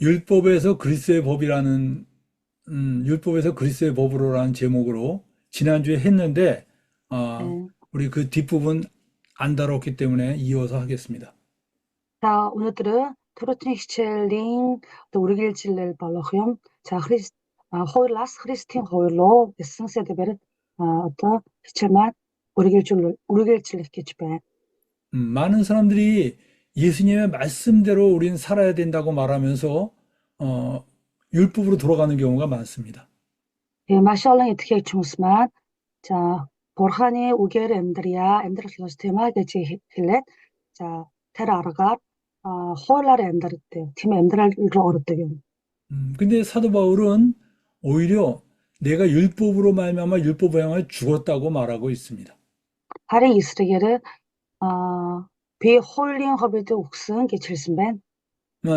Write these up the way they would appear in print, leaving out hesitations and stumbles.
율법에서 그리스도의 법이라는 율법에서 그리스도의 법으로라는 제목으로 지난주에 했는데 네. 우리 그 뒷부분 안 다뤘기 때문에 이어서 하겠습니다. 자, 오늘들은 트로트니히첼링 우르길질레를 발로흠 자, 호일라스 크리스틴 호일로 승세데베르 어떤 히첼만 우르길질레 기치베. 많은 사람들이 예수님의 말씀대로 우리는 살아야 된다고 말하면서 어, 율법으로 돌아가는 경우가 많습니다. 마샬랑 이트케 추무스만 자, 보르하니 우게르 엠드리아 클로스테마 게치 힐렛 자, 테라르가 호일라르 엠드르테 팀 엠드랄 어르뜨겨. 근데 사도 바울은 오히려 내가 율법으로 말미암아 율법을 향하여 죽었다고 말하고 있습니다. 하링 이스르게르 비 홀링 허비드 옥슨 게칠슨벤.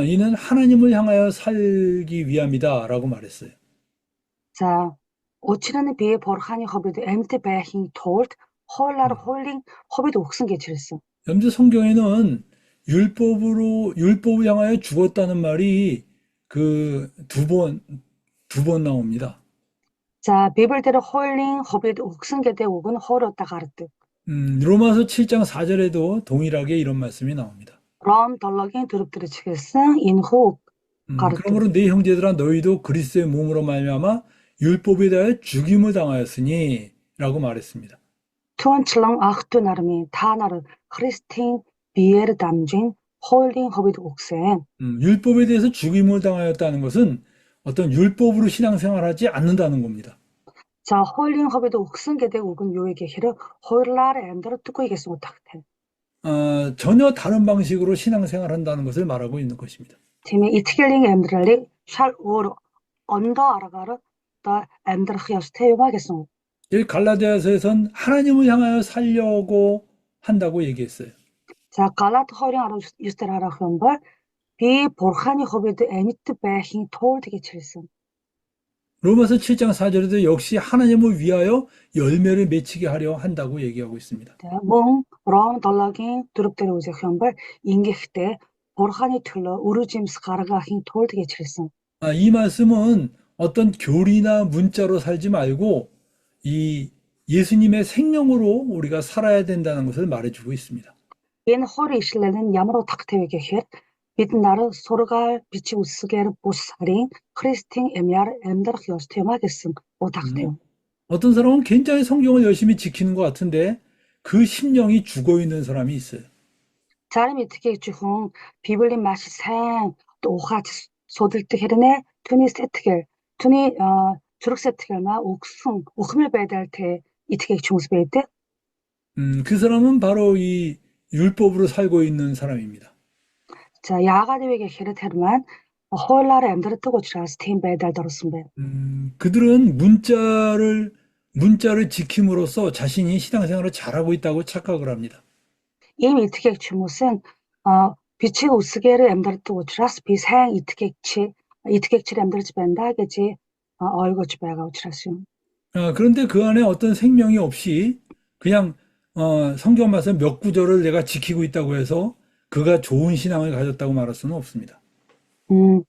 이는 하나님을 향하여 살기 위함이다라고 말했어요. 자, 오치라는 비에 버하니 허비드 엠트 베힌 톨트 홀라르 홀링 허비드 옥슨 게칠슨. 염두 성경에는 율법을 향하여 죽었다는 말이 그 두 번 나옵니다. 자, 비블대로 홀링 허비드 옥슨 게데 옥은 홀었다 가르트. 로마서 7장 4절에도 동일하게 이런 말씀이 나옵니다. 럼 덜럭인 드릅들이 치겠슨 인호 가르트. 그러므로 내 형제들아 너희도 그리스도의 몸으로 말미암아 율법에 대하여 죽임을 당하였으니 라고 말했습니다. 투원 칠랑 아흐투 나르미 다 나르 크리스틴 비에르 담진 홀링 허비드 옥센. 율법에 대해서 죽임을 당하였다는 것은 어떤 율법으로 신앙생활하지 않는다는 겁니다. 자, 홀링 허비드 옥슨 게데 옥은 요에게 히르 홀라르 엠더러 듣고 이겠어 못하게. 전혀 다른 방식으로 신앙생활한다는 것을 말하고 있는 것입니다. 팀이 이티겔링 엠드랄리 샬 오르 언더 아라가르 더 엠드르 히어스 테요마겠어. 이 갈라디아서에선 하나님을 향하여 살려고 한다고 얘기했어요. 자, 갈라트 허링 아르 유스테라라 흔벌 비 보르하니 허비드 에미트 베힌 톨드게 칠슨. 로마서 7장 4절에도 역시 하나님을 위하여 열매를 맺히게 하려 한다고 얘기하고 있습니다. 몽 럼 덜라긴 두릅데르 우제 흔벌 인게히테 보르하니 틀러 우르짐스 가르가 힌 톨드게 칠슨. 이 말씀은 어떤 교리나 문자로 살지 말고 이 예수님의 생명으로 우리가 살아야 된다는 것을 말해주고 있습니다. 인 허리 이실레는 야마로 탁테웨게 헷 빛나르 소르갈 빛이 우스게르 보사링 크리스팅 에미아르 엠다르 히어스테마게슨 음, 오탁테오. 어떤 사람은 굉장히 성경을 열심히 지키는 것 같은데 그 심령이 죽어 있는 사람이 있어요. 자름이 특히 주홍 비블린 맛이 생 또 오하치 소들뜨 헤르네 투니 세트겔 투니 주룩 세트겔마 옥숭 옥흠을 베달테 이트게 중스베이트. 그 사람은 바로 이 율법으로 살고 있는 사람입니다. 자 야가데웨게 헤르테르만 홀라르 엠다르 뜨고 지라스 팀 베달 더르슨베. 그들은 문자를 지킴으로써 자신이 신앙생활을 잘하고 있다고 착각을 합니다. 이미 이트객치 무슨 빛이 우스게르 엠다르트 우치라스 비생 이트객치 엠다르치 벤다게지 얼거치 배가 우치라스. 그런데 그 안에 어떤 생명이 없이 그냥 성경 말씀 몇 구절을 내가 지키고 있다고 해서 그가 좋은 신앙을 가졌다고 말할 수는 없습니다. 음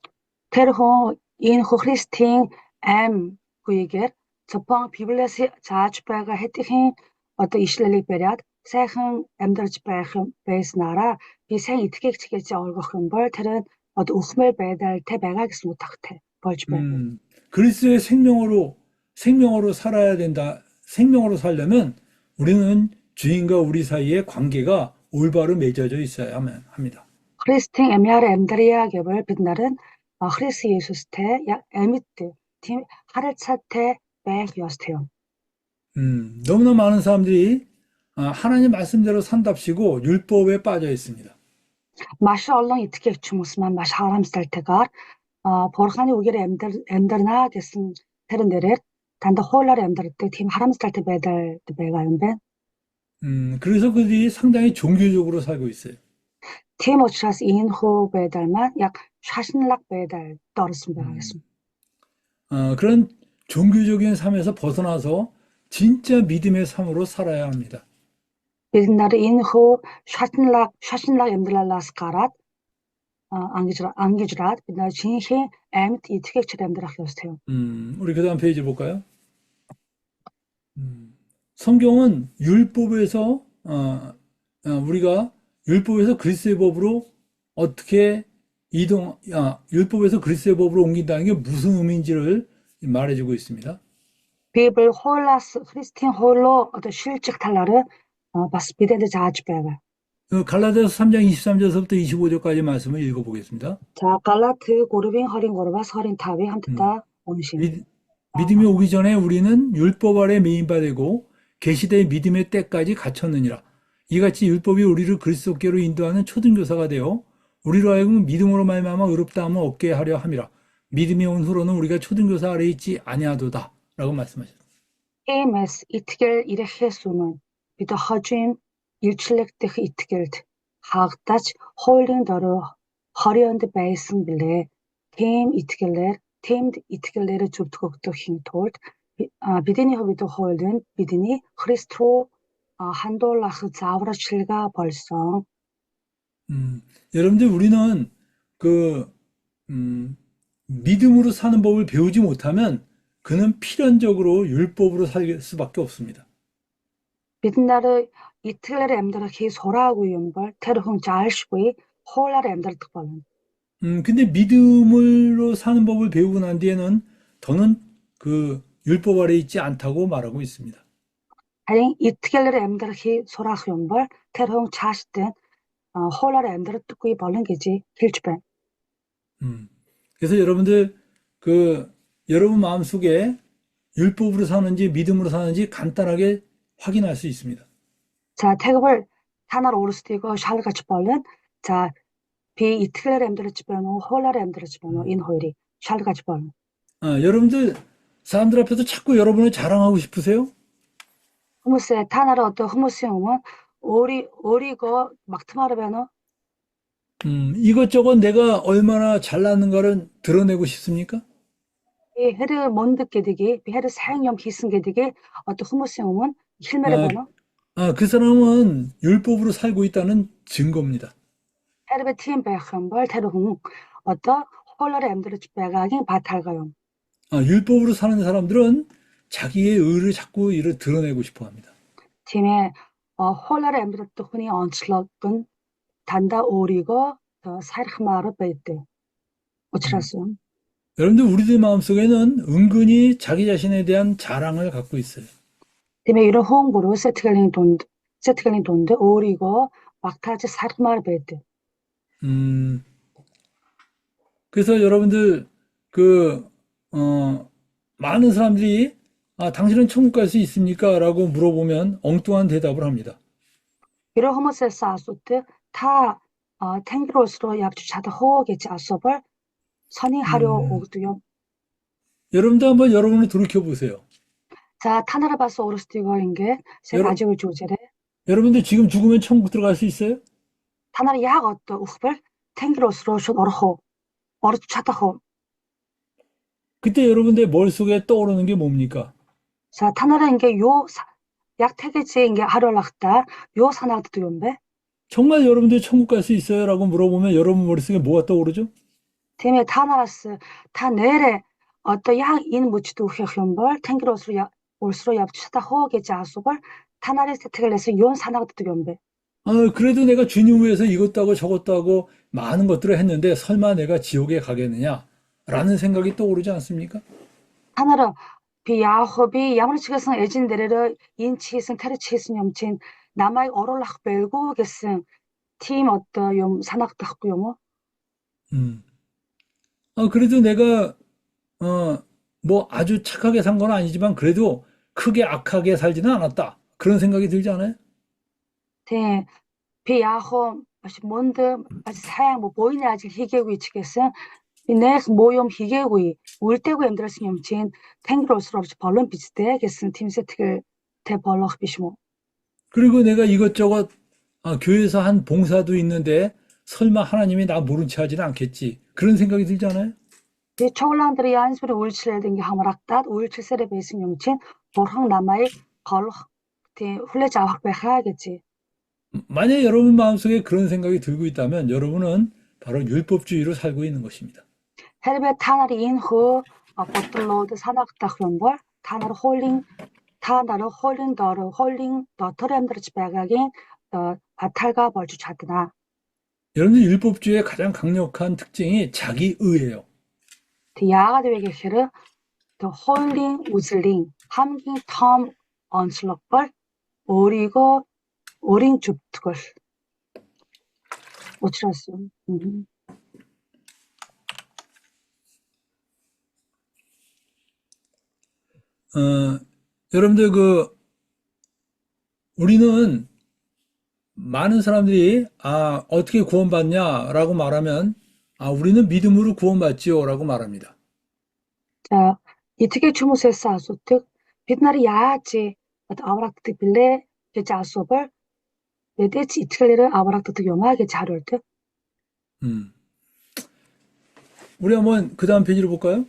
테르호 인호 크리스팅 엠 구이게 저팡 비블레스 자치 배가 헤티힌 어떤 이실레리 베리앗 세흥 엠다르치 배흥 베이스나라 비생 이트객치게지 얼거큰 벌 테른 어떤 우흐멜 베달 테 배가겠스 못하테 벌치배. 그리스도의 생명으로 살아야 된다. 생명으로 살려면 우리는 주인과 우리 사이의 관계가 올바로 맺어져 있어야 합니다. 크리스팅 에미아르 엠드리아 겹을 빛나른 크리스 예수스테 야 에미트 팀 하르차테 백 요스테요. 너무나 많은 사람들이 하나님 말씀대로 산답시고 율법에 빠져 있습니다. 마시 얼렁 이트게 주무스만 마시 하람스달테가 보르카니 우게르 엠드르나 게슨 테른데레 단다 홀라르 엠드르테 팀 하람스달테 베달 베가는데 그래서 그들이 상당히 종교적으로 살고 있어요. 팀 오치라스 인호 베달만 약 샤신락 베달 떨었음 음, 베가겠음. 그런 종교적인 삶에서 벗어나서 진짜 믿음의 삶으로 살아야 합니다. 빛나르 인호 샤신락 엠드랄라스카랏 ангижраад бид нэр жинхэнэ амьд итгэгчд амьдрах ёстой юм. 우리 그 다음 페이지 볼까요? 성경은 율법에서 우리가 율법에서 그리스도의 법으로 어떻게 율법에서 그리스도의 법으로 옮긴다는 게 무슨 의미인지를 말해주고 있습니다. Библи хуулиас Христийн хууль руу одоо шилжих талаар бас бидэнд зааж байгаа. 갈라디아서 3장 23절부터 25절까지 말씀을 읽어보겠습니다. 자, 갈라트 3-ийн 23-аас 25-ийг хамтдаа уншийе. 믿음이 오기 전에 우리는 율법 아래 메인바 되고 계시된 믿음의 때까지 갇혔느니라. 이같이 율법이 우리를 그리스도께로 인도하는 초등교사가 되어 우리로 하여금 믿음으로 말미암아 의롭다함을 얻게 하려 함이라. 믿음이 온 후로는 우리가 초등교사 아래 있지 아니하도다. 라고 말씀하셨습니다. Иймээс итгэл ирэхээс өмнө бид хожим илчлэгдэх итгэлд хаагдаж хуулийн дорой хорионд байсан билээ. Тиймд итгэлээр зөвтгөгдөхийн тулд бидний хувьд хууль нь бидний Христ руу хандуулах зааварчилгаа болсон. 여러분들 우리는 믿음으로 사는 법을 배우지 못하면 그는 필연적으로 율법으로 살 수밖에 없습니다. Бид нар итгэлээр амьдрахыг сураагүй юм бол тэр хүн заашгүй хуулаар амьдрах болно. 근데 믿음으로 사는 법을 배우고 난 뒤에는 더는 율법 아래 있지 않다고 말하고 있습니다. харин итгэлээр амьдрахыг сураах юм бол тэр хүн цаашдаа хуулаар амьдрдаггүй болно гэж хэлж байна. 그래서 여러분들 여러분 마음속에 율법으로 사는지 믿음으로 사는지 간단하게 확인할 수 있습니다. 자, тэгвэл та нар өөрсдийгөө шалгаж болно. За, би итгэлээр амьдраж байна уу, хуулаар амьдраж байна уу? Энэ хоёрыг шалгаж болно. 여러분들 사람들 앞에서 자꾸 여러분을 자랑하고 싶으세요? хүмүүсээ та нараа одоо хүмүүсийн өмнө өөрийгөө магтмаар байна уу? 이것저것 내가 얼마나 잘났는가를 드러내고 싶습니까? Би хэрэг мундаг гэдгийг, би хэрэг сайн юм хийсэн гэдгийг одоо хүмүүсийн өмнө хэлмээр байна уу? 그 사람은 율법으로 살고 있다는 증거입니다. хэрэг тийм байх юм бол тэр хүн одоо хуулаар амьдраж байгаагийн 바탕 юм. 율법으로 사는 사람들은 자기의 의를 자꾸 드러내고 싶어 합니다. Тийм ээ. хуулаар амьдрах хүний онцлог нь дандаа өөрийгөө сайрхмаар байдаг. учраас юм. 여러분들 우리들 마음속에는 은근히 자기 자신에 대한 자랑을 갖고 있어요. Тийм ээ, 이런 홍보로 сэтгэлийн дунд өөрийгөө багтааж сайрхмаар байдаг. 그래서 여러분들 많은 사람들이 당신은 천국 갈 수 있습니까? 라고 물어보면 엉뚱한 대답을 합니다. 이런 хүмүүсээс асуудаг та тэнгэр улс руу явж чадах уу гэж асуувал 선의 하려 өгдөг юм. 여러분도 한번 여러분을 돌이켜 보세요. 자, та нараа бас өөрсдийгөө ингээ ажиглаж үзээрэй. 여러분들 지금 죽으면 천국 들어갈 수 있어요? та нар яг одоо өгбөл тэнгэр улс руу шууд орох уу? орж чадах уу? 그때 여러분들 머릿속에 떠오르는 게 뭡니까? 자, та нараа ингээ юу яг тэгэж ингээ 하려락다 юу санагддаг юм бэ? 정말 여러분들 천국 갈 수 있어요? 라고 물어보면 여러분 머릿속에 뭐가 떠오르죠? Тийм ээ, та нараас та нэрээ одоо яг энэ мөчд үхэх юм бол тэнгэр улс руу явж чадах уу гэж асуувал та нарын сэтгэлээс юу санагддаг юм бэ? 그래도 내가 주님 위해서 이것도 하고 저것도 하고 많은 것들을 했는데 설마 내가 지옥에 가겠느냐? 라는 생각이 떠오르지 않습니까? та нар би ямар ч гэсэн эзэн дээрээ энэ ч хийсэн тэр ч хийсэн юм чинь намайг оруулах байлгүй гэсэн тийм одоо юм санагдахгүй юм уу? 그래도 내가 뭐 아주 착하게 산 건 아니지만 그래도 크게 악하게 살지는 않았다. 그런 생각이 들지 않아요? Тийм. Би маш мундаг, маш сайн буйны ажил хийгээгүй ч гэсэн би нэх муу юм хийгээгүй, үлдээгүй амьдрасан юм чинь тэнгэр улс руу орж болон бизтэй гэсэн тийм сэтгэлтэй болох биш мүү? 그리고 내가 이것저것 교회에서 한 봉사도 있는데 설마 하나님이 나 모른 채 하지는 않겠지. 그런 생각이 들지 않아요? Би чуулганы янз бүрийн үйлчлэлд ингээ хамрагдаад үйлчлсээрээ байсан юм чинь бурхан намайг голох тийм хүлээж авах байхаа гэж. 만약 여러분 마음속에 그런 생각이 들고 있다면 여러분은 바로 율법주의로 살고 있는 것입니다. Helbe tanar in hu botlod sanak tachlombor та нарыг хуулийн дотор амьдарч байгаагийн баталгаа болж чадна. 여러분들 율법주의의 가장 강력한 특징이 자기의예요. Яагаад вэ гэхээр хуулийн үзлийн хамгийн том онцлог бол өөрийн зөвтгөл. учраас 여러분들 우리는 많은 사람들이 어떻게 구원받냐라고 말하면 우리는 믿음으로 구원받지요라고 말합니다. За итгэж хүмүүсээс асуудаг бид нар яаж аврагддаг билээ гэж асуувал мэдээж итгэлээр аврагддаг юм аа гэж хариулдаг. 우리 한번 그 다음 페이지로 볼까요?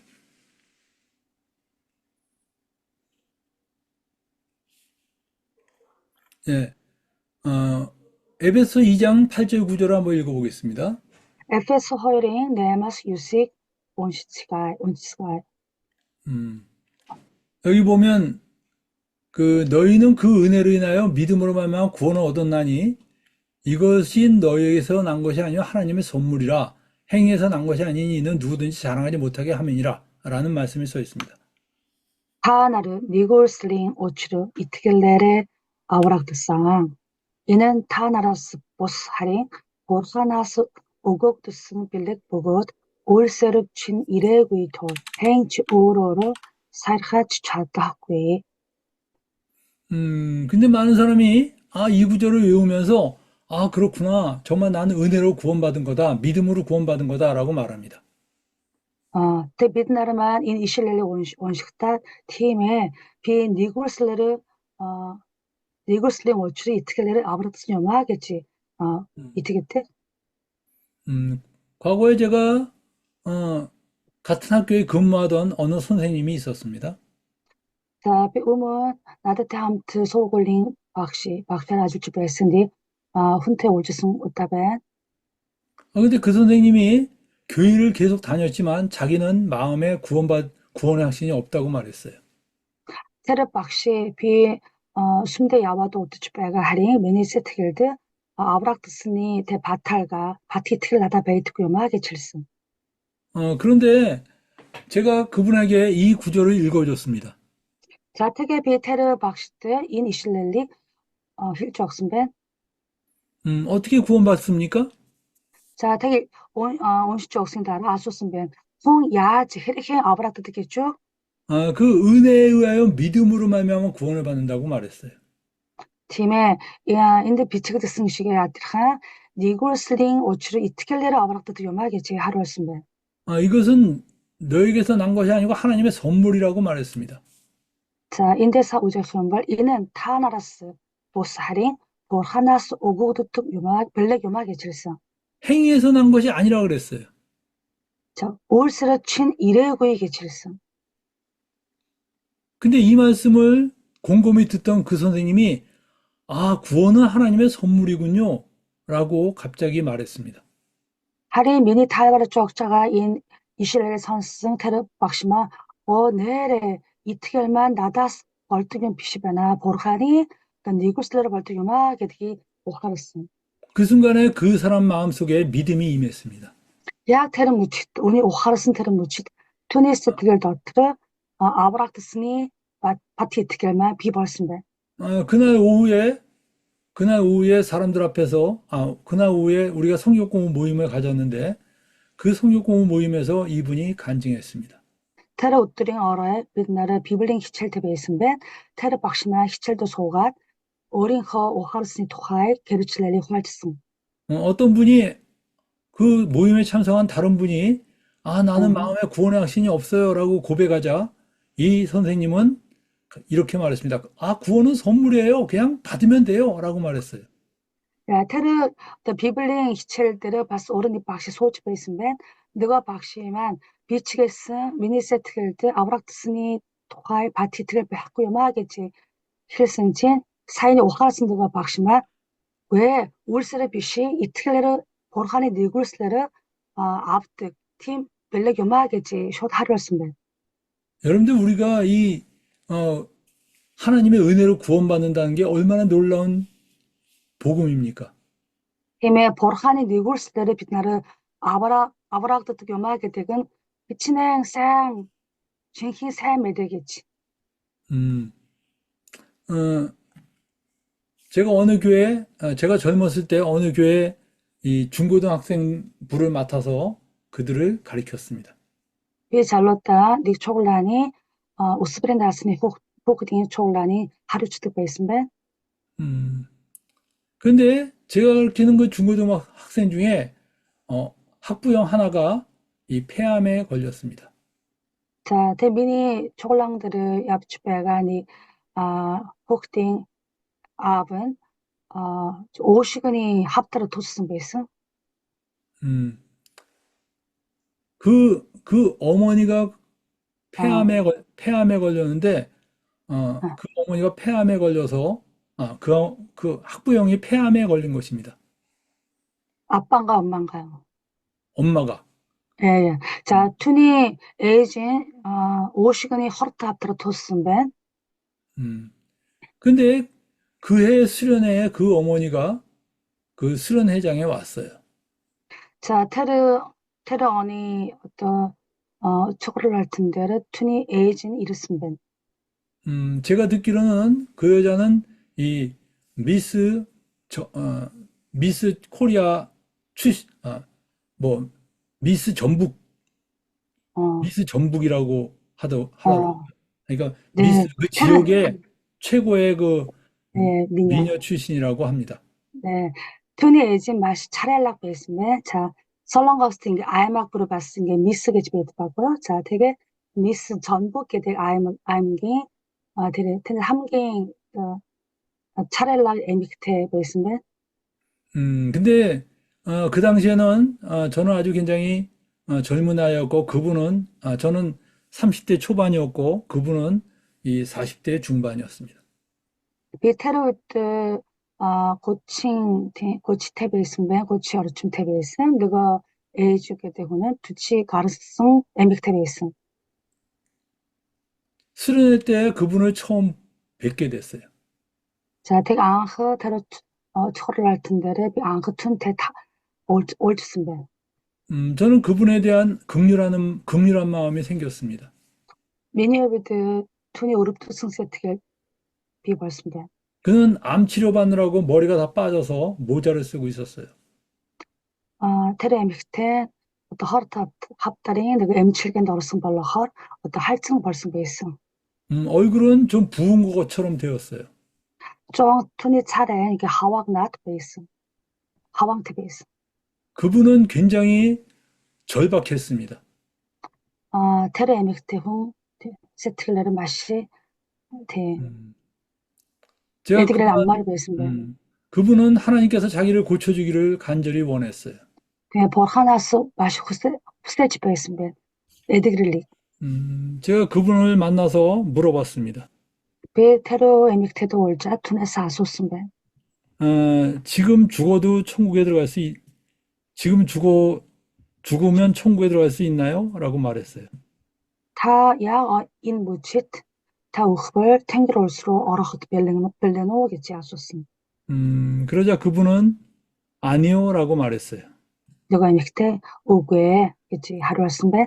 예, 에베소 2장 8절 9절을 한번 읽어보겠습니다. Эфес 2-ын 8-аас 9-ыг уншицгаая. 여기 보면 너희는 그 은혜로 인하여 믿음으로 말미암아 구원을 얻었나니 이것이 너희에게서 난 것이 아니요 하나님의 선물이라 행위에서 난 것이 아니니 이는 누구든지 자랑하지 못하게 함이니라 라는 말씀이 써 있습니다. Та нар нэгүүлслийн учир итгэлээрээ аврагдсан. Энэ нь та нараас бус харин Бурханаас өгөгдсөн бэлэг бөгөөд өөрсөөр чинь ирээгүй тул хэн ч өөрөөрөө сархаж чадахгүй. 근데 많은 사람이 이 구절을 외우면서 그렇구나. 정말 나는 은혜로 구원받은 거다. 믿음으로 구원받은 거다라고 말합니다. Тэг бид нар маань энэ ишлэлийг уншихдаа тийм ээ би нэгүүлслийн учрыг итгэлээр аврагдсан юм аа гэж итгэдэг. 과거에 제가 같은 학교에 근무하던 어느 선생님이 있었습니다. За би өмнө надад хамт сургуулийн багшаар ажиллаж байсанදී хүнтэй уулзсан удаа байна. 근데 그 선생님이 교회를 계속 다녔지만 자기는 마음에 구원의 확신이 없다고 말했어요. Тэр багш би сүмдээ яваад удаж байгаа харин миний сэтгэлд аврагдсны тэ бат итгэл надад байдаггүй юм аа гэж хэлсэн. 그런데 제가 그분에게 이 구절을 읽어줬습니다. За тэгээ би тэр багшд энэ ишлэлийг хэлж өгсөн байна. 어떻게 구원받습니까? За тэгээ уншиж өгсөн дараа асуусан байна. Хүн яаж хэрхэн аврагддаг гэж юу? 그 은혜에 의하여 믿음으로 말미암아 구원을 받는다고 말했어요. Тийм ээ. Энд бичигдсэн шигээ адилхан нэгүүлслийн учир итгэлээр аврагддаг юм аа гэж харуулсан байна. 이것은 너에게서 난 것이 아니고 하나님의 선물이라고 말했습니다. За эндээс үзэх юм бол энэ нь та нараас бус харин Бурханаас өгөгддөг бэлэг юм аа гэж хэлсэн. 행위에서 난 것이 아니라 그랬어요. 자, өөрсөрөө чинь ирээгүй гэж хэлсэн. 근데 이 말씀을 곰곰이 듣던 그 선생님이 구원은 하나님의 선물이군요 라고 갑자기 말했습니다. Харин миний тайлбарж өгч байгаа энэ ишлэлийг сонссон тэр багш маань нэрээ итгэл маань надаас болдог юм биш байна. Бурханы нэгүслээр болдог юм аа гэдгийг ухаарсан. 그 순간에 그 사람 마음속에 믿음이 임했습니다. Яг тэр мөчид үний ухаарсан тэр мөчид түүний сэтгэл дотор аврагдсны бат итгэл маань бий болсон байна. 그날 오후에 사람들 앞에서 그날 오후에 우리가 성경공부 모임을 가졌는데 그 성경공부 모임에서 이분이 간증했습니다. Тэр өдрийн орой бид нараа Библийн хичээлд байсан байна. Тэр багш маань хичээлд суугаад өөрийнхөө ухаарсны тухай гэрчлэлийг хуваалцсан. 어떤 분이 그 모임에 참석한 다른 분이 나는 마음에 구원의 확신이 없어요라고 고백하자 이 선생님은 이렇게 말했습니다. 구원은 선물이에요. 그냥 받으면 돼요라고 말했어요. Тэр Библийн хичээл дээр бас өөрөний багш сууж байсан байна. Нөгөө багш маань бичгээсэн миний сэтгэлд аврагдсны тухай бат итгэл байхгүй юм аа гэж хэлсэн чинь сайн ухаасан нөгөө багш маань үгүй өөрсөрөө биш итгэлээр Бурханы нэгүслээр After team belli gömergeci şot harıyorsun. 여러분들 우리가 이 하나님의 은혜로 구원받는다는 게 얼마나 놀라운 복음입니까? Хэмээ бурханы нэгүрслээр бид нарыг аврагддаг юмаа гэдэг нь хичнээн сайн жинхэнэ сайн мэдээ гэж. 음, 어, 제가 어느 교회, 제가 젊었을 때 어느 교회 이 중고등학생 부를 맡아서 그들을 가리켰습니다. Би залуудаа нэг чуулганы өсвөрийн даасны хүүхдийн чуулганы хариуцдаг байсан байна. 음, 근데 제가 가르치는 그 중고등학생 중에 학부형 하나가 이 폐암에 걸렸습니다. За тэгээ миний чуулган들 явж байгаа нэг хүүхдийн аав нь өөшигний хавтар туссан байсан. 음, 그 어머니가 폐암에 걸렸는데, 그 어머니가 폐암에 걸려서, 그 학부형이 폐암에 걸린 것입니다. 아빠인가 엄마인가요? 엄마가. 예, 예. 자, 투니 에이진 өөшигний хорт хавтар туссан байна. 근데 그해 수련회에 그 어머니가 그 수련회장에 왔어요. 자, 테르 언니 초코를 할 텐데 투니 에이진 이랬으면 된. 제가 듣기로는 그 여자는 이 미스, 미스 코리아 미스 전북, 어, 미스 전북이라고 하더라고요. 그러니까 네, 미스 그 지역의 최고의 그 네, 미녀. 미녀 출신이라고 합니다. 네, 투니 에이진 맛이 차례락 베이스면 자, 설렁거스팅 게 아이막 부르 봤은 게 미스 게지 베이드고요. 자, 되게 미스 전북게 되게 아임게 되게 텐 함게 차례락 에미크테 베이스면 근데 그 당시에는 저는 아주 굉장히 젊은 아이였고 저는 30대 초반이었고 그분은 이 40대 중반이었습니다. 비테르트 고치 테베이스면 고치 어르춤 테베이스 너가 에이주게 되고는 두치 가르승 에믹 테베이스 수련회 때 그분을 처음 뵙게 됐어요. 자 되게 앙흐 테르 초를 할 텐데래 비 앙흐 툰테 다 올즈스면 저는 그분에 대한 극률한 마음이 생겼습니다. 미니어비드 툰이 오릅투승 세트게 비벌습니다. 그는 암 치료 받느라고 머리가 다 빠져서 모자를 쓰고 있었어요. 테레 에믹테 어떤 허르타 합다링 너가 M7겐 너르승 벌러 헐 어떤 할증 벌승 베이스 얼굴은 좀 부은 것처럼 되었어요. 좀 툰이 차례 이게 하왁 나트 베이스 하왕테 베이스 그분은 굉장히 절박했습니다. 테레 에믹테 홍 세트글레르 마시 테 제가 에드그레 안마리 베이스인데 그분은 하나님께서 자기를 고쳐주기를 간절히 원했어요. 그냥 볼 하나스 마시 후세지 베이스인데 에드그레리 제가 그분을 만나서 물어봤습니다. 베 테레 에믹테도 올자 툰에 사소스인데 지금 죽어도 천국에 들어갈 지금 죽으면 천국에 들어갈 수 있나요? 라고 말했어요. 타 인 무칫 타 우흐벌 탱그롤스로 어러헛 벨레노겠지 아소스 그러자 그분은 아니요 라고 말했어요. 너가 에믹테 오괴 겠지 하루였음배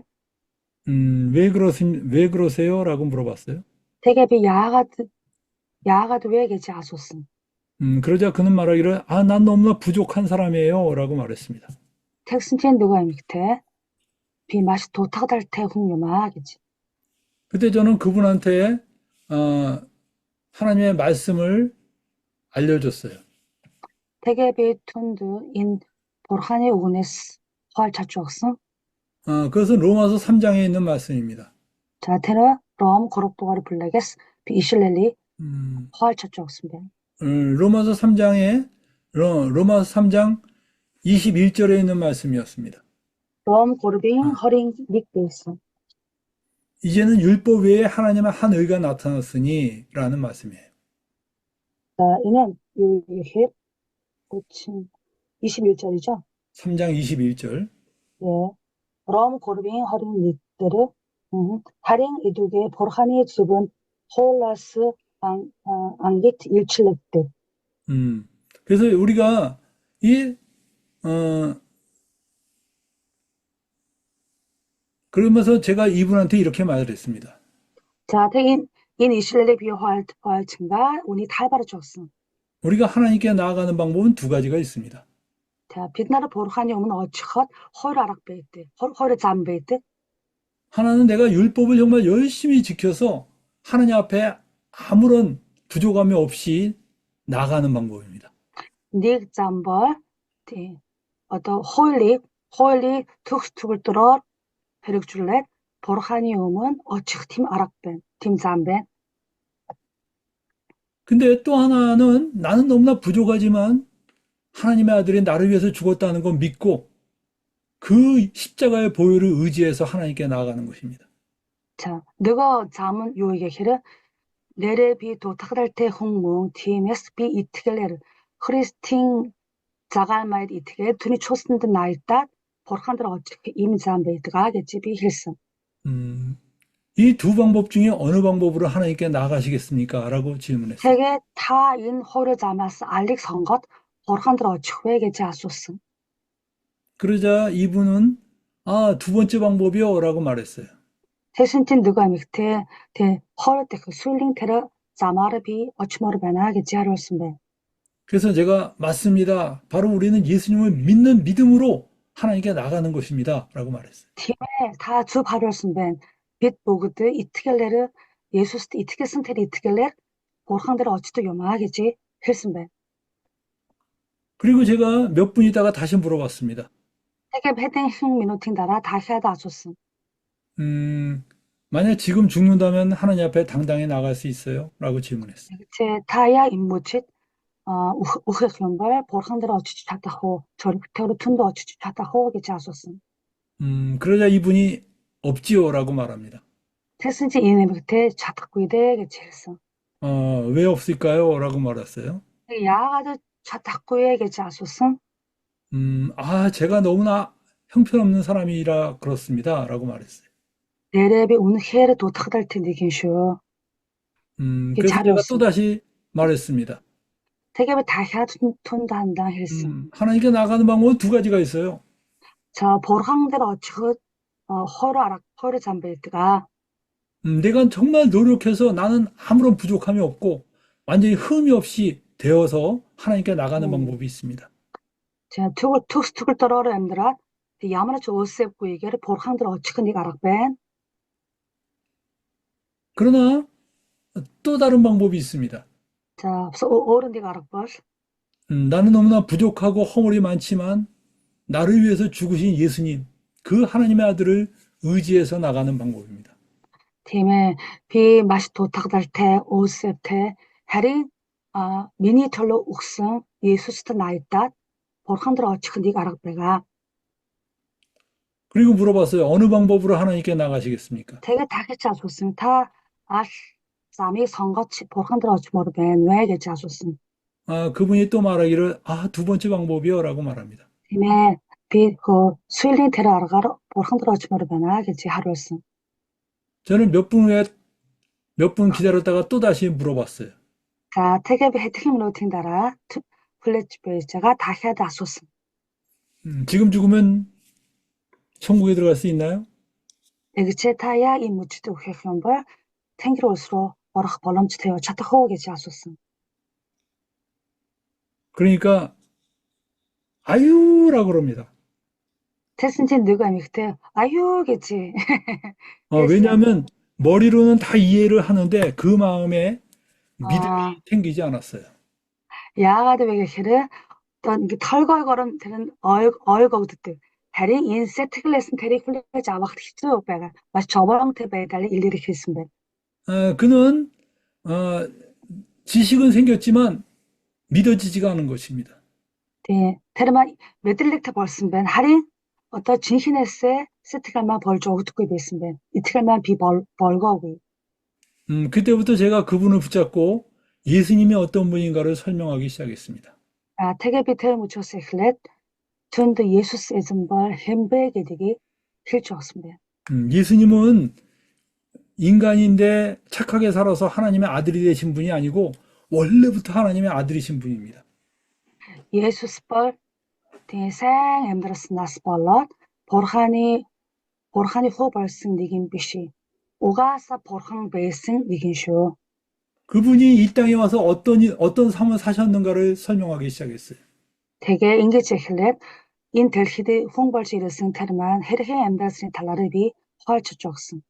왜 그러세요? 라고 물어봤어요. 되게 비 야가도 왜 겠지 아소스 그러자 그는 말하기를, 난 너무나 부족한 사람이에요. 라고 말했습니다. 택슨첸 너가 에믹테 비 맛이 도타달 테 흥요마 겠지 그때 저는 그분한테, 하나님의 말씀을 알려줬어요. 되게 비 툰드 인 보르하니 우네스 활 차주었음 그것은 로마서 3장에 있는 말씀입니다. 자 테너 롬 고록도가리 블레게스 비 이실렐리 활 차주었음배 로마서 3장 21절에 있는 말씀이었습니다. 롬 고르빙 허링 닉베이스 이제는 율법 외에 하나님의 한 의가 나타났으니 라는 말씀이에요. 자 이는 유힙 고침 21절이죠. 3장 21절. 예. Ром гурвын 21 дээр харин эдүгээ Бурханы зөвөнд хуулаас ангит илчлэгдэв. 그래서 우리가 이, 어, 그러면서 제가 이분한테 이렇게 말을 했습니다. За тэг энэ ишлэлийг би хойлцсангаа үнийг тайлбарж өгсөн. 우리가 하나님께 나아가는 방법은 두 가지가 있습니다. За бид нараа Бурханы өмнө очиход хоёр арга байдаг. Хоёр зам байдаг. 하나는 내가 율법을 정말 열심히 지켜서 하나님 앞에 아무런 부족함이 없이 나가는 방법입니다. Нэг зам бол тий одоо хуулийг төгс төгөлдрөөр хэрэгжүүлээд Бурханы өмнө очих тийм арга байна. Тийм зам байна. 근데 또 하나는 나는 너무나 부족하지만 하나님의 아들이 나를 위해서 죽었다는 걸 믿고 그 십자가의 보혈을 의지해서 하나님께 나아가는 것입니다. За нөгөө зам нь юу гэхээр нэрээ би дутагдaltaй хүн мөн тиймээс би итгэлээр Христийн загалмайд итгээд түүний чуулсанд наydаад Бурхан дээр очих ийм зам байдгаа гэж би хэлсэн. 이 두 방법 중에 어느 방법으로 하나님께 나아가시겠습니까? 라고 질문했어요. Тэгээд та энэ хоёр замаас алийг сонгоод Бурхан дээр очих вэ гэж асуусан. 그러자 이분은 두 번째 방법이요 라고 말했어요. Тэгсэн чинь нөгөө эмэгтэй тий хоёр дахь сүлийн тэр замаар би очимоор байна гэж хариулсан байна. 그래서 제가 맞습니다. 바로 우리는 예수님을 믿는 믿음으로 하나님께 나가는 것입니다. 라고 말했어요. Тийм ээ, та зөв хариулсан байна. Бид бүгд итгэлээр Есүст итгэлсэн тэр итгэлээр Бурхан дээр очдог юм аа гэж хэлсэн байна. 그리고 제가 몇 분 있다가 다시 물어봤습니다. Тэгээд хэдэн минутын дараа дахиад асуусан. 만약 지금 죽는다면 하나님 앞에 당당히 나갈 수 있어요? 라고 질문했어요. Тая иммучид өөхөх юм бол Бурхан дээр очиж чадах уу? Зоригтойроо түнд очиж чадах уу гэж асуусан. 그러자 이분이 없지요 라고 말합니다. Тэгсэн чинь энэ эмэгтэй чадахгүй дээ гэж хэлсэн. 왜 없을까요? 라고 말했어요. Яагаад чадахгүй гэж асуусан. 제가 너무나 형편없는 사람이라 그렇습니다. 라고 말했어요. Нэрээ би үнэхээр дутагдaltaй нэг юм шүү. 그래서 제가 또다시 말했습니다. Тэгээ би дахиад түнд хандаа хэлсэн. 하나님께 나가는 방법은 두 가지가 있어요. 자, Бурхан дээр очиход хоёр зам байдаг. 내가 정말 노력해서 나는 아무런 부족함이 없고 완전히 흠이 없이 되어서 하나님께 나가는 방법이 있습니다. 자, төгс төгөлдрөөр амьдраад ямар ч үйлсэвгүйгээр Бурхан дээр очих нэг арга байна. 그러나 또 다른 방법이 있습니다. 자, өөр нэг арга бол 나는 너무나 부족하고 허물이 많지만 나를 위해서 죽으신 예수님, 그 하나님의 아들을 의지해서 나가는 방법입니다. Тийм ээ. Би маш дутагдaltaй, үйлсэвтэй харин миний төлөө өгсөн Есүст найдаад Бурхан дээр очих нэг арга байгаа. 그리고 물어봤어요. 어느 방법으로 하나님께 나가시겠습니까? Тэгээ дахиж асуусан. Та аль замыг сонгож Бурхан дээр очимоор байна вэ гэж асуусан. 그분이 또 말하기를 두 번째 방법이요 라고 말합니다. Тийм ээ. Би сүлийн тэр аргаар Бурхан дээр очимоор байна гэж хариулсан. 저는 몇 분 기다렸다가 또 다시 물어봤어요. За, тэгээ би хэдхэн минутын дараа 플래시 베이저가 дахиад асуусан. 지금 죽으면 천국에 들어갈 수 있나요? Тэгж та яа энэ мөчд өгөх юм бол Тэнгэр улс руу орох боломжтой явж чадах уу гэж асуусан. 그러니까 아유라고 그럽니다. Тэгсэн чинь нөгөө эмэгтэй аюу гэж. 왜냐하면 머리로는 다 이해를 하는데 그 마음에 믿음이 생기지 않았어요. Яагаад вэ гэхээр одоо ингэ торгойгоор тэр нь ойгогддог. Харин энэ сэтгэлээс нь тэрийг хүлээж авах хэцүү байгаа. Маш човоонтой байдлаар илэрх хэлсэн байна. 그는 지식은 생겼지만 믿어지지가 않은 것입니다. Тий. Тэр маань мэдлэгтэй болсон байна. Харин одоо жинхэнээсээ сэтгэл маань болж өгдөггүй байсан байна. Итгэл маань би болгоогүй. 그때부터 제가 그분을 붙잡고 예수님이 어떤 분인가를 설명하기 시작했습니다. Тэгээ би тэр мөчөөс эхлээд Tunda Yesus ezimbar hembegedigi hilchoksumbe. 예수님은 인간인데 착하게 살아서 하나님의 아들이 되신 분이 아니고 원래부터 하나님의 아들이신 분입니다. Yesus bar тэгээ сайн амьдраснаас болоод Бурханы хуу болсон нэг юм биш. Угаасаа Бурхан байсан нэг юм шүү. 그분이 이 땅에 와서 어떤 삶을 사셨는가를 설명하기 시작했어요. Тэгээ ингэж эхлээд энэ дэлхийд хүн болж ирсэн тэр маань хэрхэн амьдралын талаараа би хойчж өгсөн.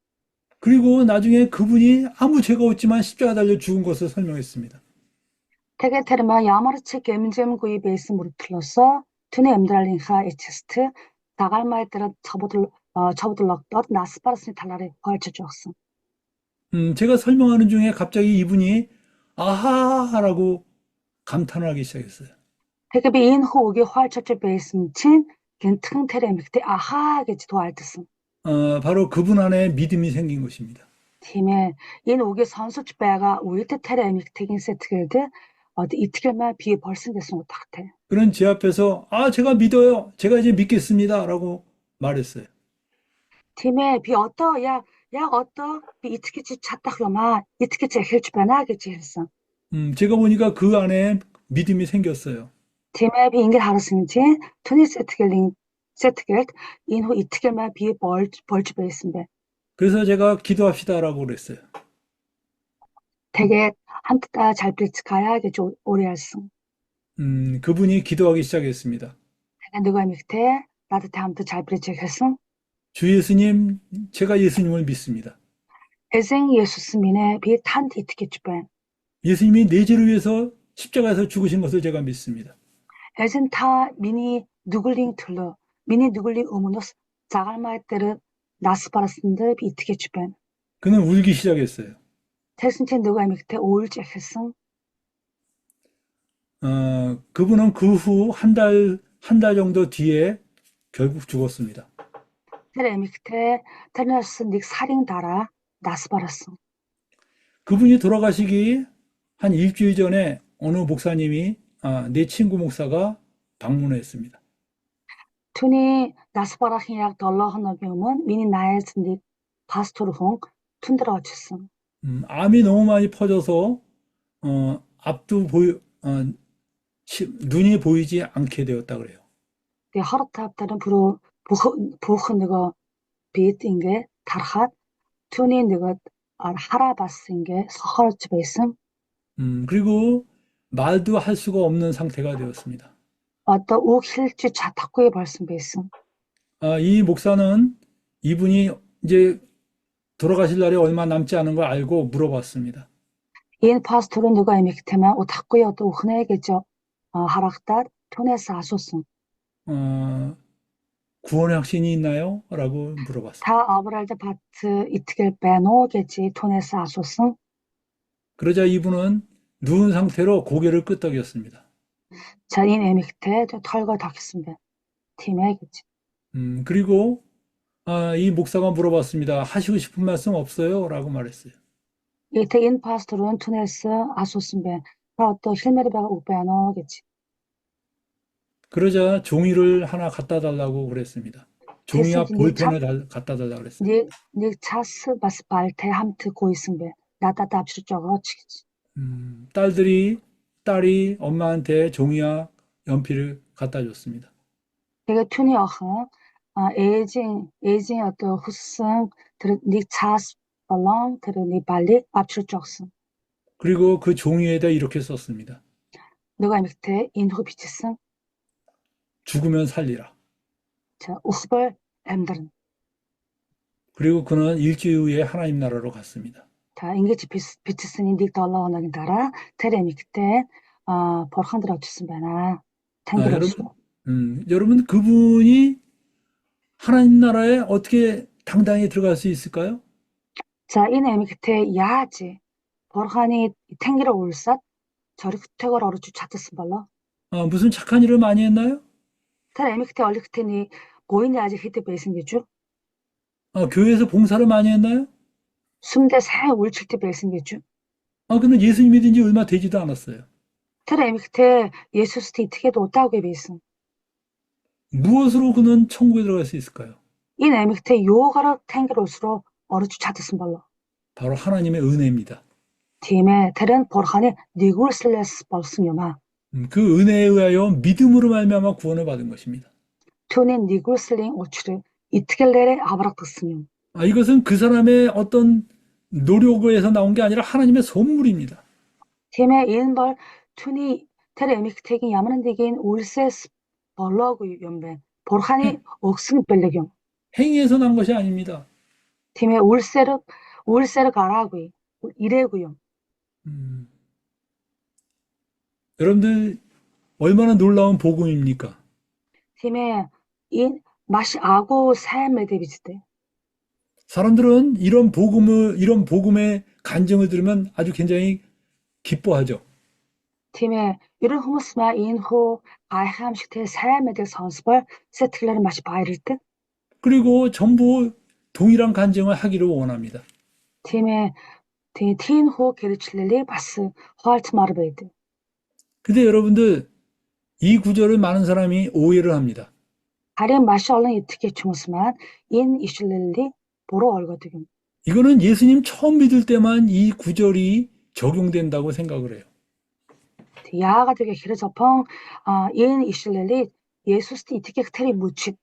그리고 나중에 그분이 아무 죄가 없지만 십자가 달려 죽은 것을 설명했습니다. Тэгээ тэр маань ямар ч гэмжимгүй байсан мөртлөөсөө түүний амьдралынхаа эцэст дагалмай дээр цовдлогдоод нас барсны талаараа хойчж өгсөн. 제가 설명하는 중에 갑자기 이분이 아하라고 감탄을 하기 시작했어요. Тэгээ би энэ хүүгийг хойчж байсан чинь гинтхэн тэр эмэгтэй ахаа гэж туайлдсан. 바로 그분 안에 믿음이 생긴 것입니다. Тийм ээ. Энэ үгийг сонсож байгаа үед тэр эмэгтэйгийн сэтгэлд итгэмээ бий болсон гэсэн утгатай. 그런 제 앞에서 제가 믿어요. 제가 이제 믿겠습니다라고 말했어요. Тийм ээ. Би одоо яг одоо би итгэж чадах юм аа. 이тгэж эхэлж байна гэж хэлсэн. 제가 보니까 그 안에 믿음이 생겼어요. Тийм ээ. Би ингэж харсан чинь түүний сэтгэлд энэ хүү итгэмээ бий болж байсан бэ. 그래서 제가 기도합시다라고 그랬어요. Тэгээд хамтдаа залбирцгаая гэж уриалсан. 그분이 기도하기 시작했습니다. Тэгээд нөгөө эмэгтэй надад хамт залбирч эхэлсэн. 주 예수님, 제가 예수님을 믿습니다. Эзэн Есүс минь ээ би танд итгэж байна. 예수님이 내 죄를 위해서 십자가에서 죽으신 것을 제가 믿습니다. Эзэн та миний нүглийн төлөө миний нүглийн өмнөөс загалмай дээр нас барсанд би итгэж байна. 그는 울기 시작했어요. Тэгсэн чинь нөгөө эмэгтэй уйлж эхэлсэн. 그분은 그 후 한 달 정도 뒤에 결국 죽었습니다. Тэр эмэгтэй тэрнээс нэг сарын дараа нас барсан. 그분이 돌아가시기 한 일주일 전에 어느 목사님이 내 친구 목사가 방문했습니다. Түүний нас барахын яг 7 хоногийн өмнө миний найз нэг пастор хүн түндэр очсон. 암이 너무 많이 퍼져서 눈이 보이지 않게 되었다 그래요. Тэгээ хор тавтарын бүх нөгөө бид ингээ тарахад түүний нөгөө хараа бас ингээ сохорж байсан. 그리고 말도 할 수가 없는 상태가 되었습니다. Одоо үг хэлж чадахгүй болсон байсан. 이 목사는 이분이 이제 돌아가실 날이 얼마 남지 않은 걸 알고 물어봤습니다. Энэ пасторын нөгөө эмэгтэй маань удахгүй одоо үхнэ гэж харахтаад түүнээс асуусан. 구원의 확신이 있나요? 라고 물어봤어요. Та авралд бат итгэл байна уу гэж түүнээс асуусан. 그러자 이분은 누운 상태로 고개를 끄덕였습니다. За энэ эмэгтэй 털гой тогсон байна. Тийм ээ гэж. 그리고 이 목사가 물어봤습니다. 하시고 싶은 말씀 없어요? 라고 말했어요. Тэг энэ пастор은 түүнээс асуусан байна. Та одоо хэлмээр байгаа үг байна уу гэж. 그러자 종이를 하나 갖다 달라고 그랬습니다. 종이와 볼펜을 갖다 달라고 그랬어요. Нэг цас бас балтай хамт гуйсан байна. Надад авчирч өгөөч гэж. 딸이 엄마한테 종이와 연필을 갖다 줬습니다. Тэгээд түүний охин ээжийн одоо хүссэн тэр нэг цаас болон тэр нэг балыг авчирч өгсөн. 그리고 그 종이에다 이렇게 썼습니다. нөгөө эмэгтэй энэ хүү бичсэн. 죽으면 살리라. 자, 우스벌 амьдрын. 그리고 그는 일주일 후에 하나님 나라로 갔습니다. 자, ингэж бичсэн нэг 7 хоногийн дараа тэр эмэгтэй бурхан дээр очсон байна. 여러분 그분이 하나님 나라에 어떻게 당당히 들어갈 수 있을까요? 자, энэ эмэгтэй яаж бурханы тэнгэр улсад зоригтойгоор орж чадсан болоо? 무슨 착한 일을 많이 했나요? Тэр эмэгтэй олигтны гоёны ажил хийдэг байсан гэж юу? 교회에서 봉사를 많이 했나요? сүмдээ сайн үйлчлдэг байсан гэж юу? 근데 예수님 믿은 지 얼마 되지도 않았어요. Тэр эмэгтэй Есүст итгэхэд удаагүй байсан. 무엇으로 그는 천국에 들어갈 수 있을까요? Энэ эмэгтэй юугаар Тэнгэр улс руу орж чадсан болов? 바로 하나님의 은혜입니다. Тийм ээ, тэр нь Бурханы нэгүүлслээс болсон юм аа. 그 은혜에 의하여 믿음으로 말미암아 구원을 받은 것입니다. Түүний нэгүүлслийн учрыг итгэлээрээ аврагдсан юм. 이것은 그 사람의 어떤 노력에서 나온 게 아니라 하나님의 선물입니다. Тийм ээ, энэ бол тэр эмэгтэйгийн ямар нэгэн үйлсээс болоогүй юм байна. Бурханы өгсөн бэлэг юм. 행위에서 난 것이 아닙니다. Тийм ээ, үйлсээр гараагүй, ирээгүй юм. 여러분들 얼마나 놀라운 복음입니까? Тийм ээ, энэ маш агуу сайн мэдээ биз дээ. 사람들은 이런 복음의 간증을 들으면 아주 굉장히 기뻐하죠. Тийм ээ, ерөн хүмүүс маа энэ хөө гайхамшигтэй сайн мэдээг сонсбол сэтгэлээр маш баярлдаг. 그리고 전부 동일한 간증을 하기를 원합니다. Тийм ээ, тийм хөө гэрчлэлийг бас хуалцмаар байдаг. 근데 여러분들 이 구절을 많은 사람이 오해를 합니다. Харин маш олон итгэгч хүмүүс маань энэ ишлэлийг буруу ойлгодог юм. 이거는 예수님 처음 믿을 때만 이 구절이 적용된다고 생각을 해요. Яагаад гэвэл зөвхөн энэ ишлэлийг Есүст итгэх тэр мөчид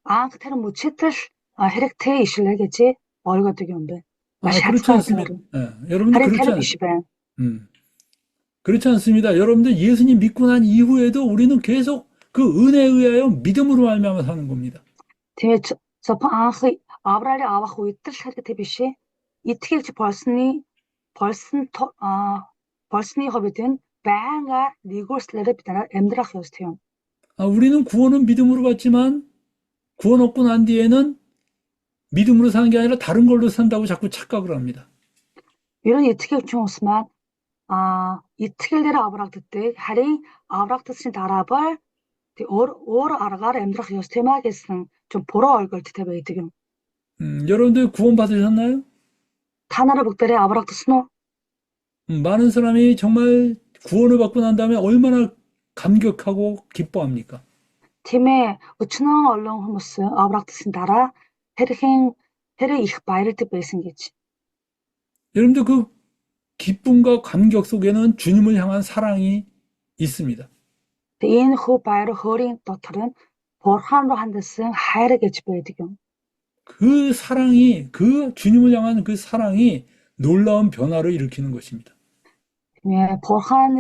анх тэр мөчид л хэрэгтэй ишлэл гэж ойлгодог юм бэ. маш 그렇지 않습니다. хацгаагаар. 여러분들 харин 그렇지 тэр 않, биш байна. 그렇지 않습니다. 여러분들 예수님 믿고 난 이후에도 우리는 계속 그 은혜에 의하여 믿음으로 말미암아 사는 겁니다. Тэгээд зөвхөн анх авраалыг авах үед л хэрэгтэй биш ээ. Итгэлж болсны хувьд нь байнга нэгүслээрээ бид нараа амьдрах ёстой юм. 우리는 구원은 믿음으로 받지만 구원 얻고 난 뒤에는 믿음으로 사는 게 아니라 다른 걸로 산다고 자꾸 착각을 합니다. Ер нь итгэвч хүмүүс маань итгэлээр аврагддаг. Харин аврагдсны дараа бол өөр аргаар амьдрах ёстой маа гэсэн 좀 буруу ойлголттой байдаг юм. 여러분들 구원 받으셨나요? Та нараа бүгдээрээ аврагдсан уу? 많은 사람이 정말 구원을 받고 난 다음에 얼마나 감격하고 기뻐합니까? Тийм ээ, өчнөө олон хүмүүс аврагдсан дараа тэр их баярдаг байсан гэж. 여러분들 그 기쁨과 감격 속에는 주님을 향한 사랑이 있습니다. Энэ хөө баяр хөөрийн дотор нь Бурхан руу хандсан хайр гэж байдаг юм. 그 사랑이, 그 주님을 향한 그 사랑이 놀라운 변화를 일으키는 것입니다. Тийм ээ, Бурхан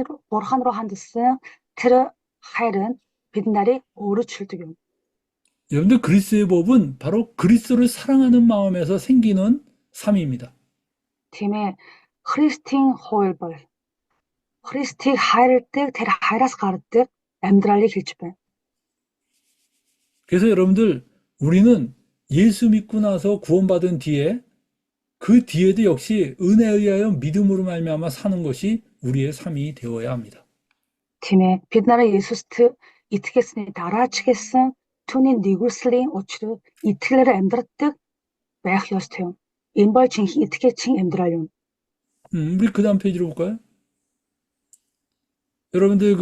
руу хандсан тэр хайр нь бид нарыг өөрчлөдөг юм. 여러분들 그리스도의 법은 바로 그리스도를 사랑하는 마음에서 생기는 삶입니다. Тийм ээ, Христийн хууль бол Христийг хайрладаг, тэр хайраас гардаг амьдралыг хэлж байна. 그래서 여러분들 우리는 예수 믿고 나서 구원받은 뒤에 그 뒤에도 역시 은혜에 의하여 믿음으로 말미암아 사는 것이 우리의 삶이 되어야 합니다. Тийм ээ, бид нараа Есүст итгэсний дараа ч гэсэн түүний нэгүслийн учрыг итгэлээр амьдрдаг байх ёстой юм. Энэ бол жинхэнэ итгэгчийн амьдрал юм. 우리 그 다음 페이지로 볼까요? 여러분들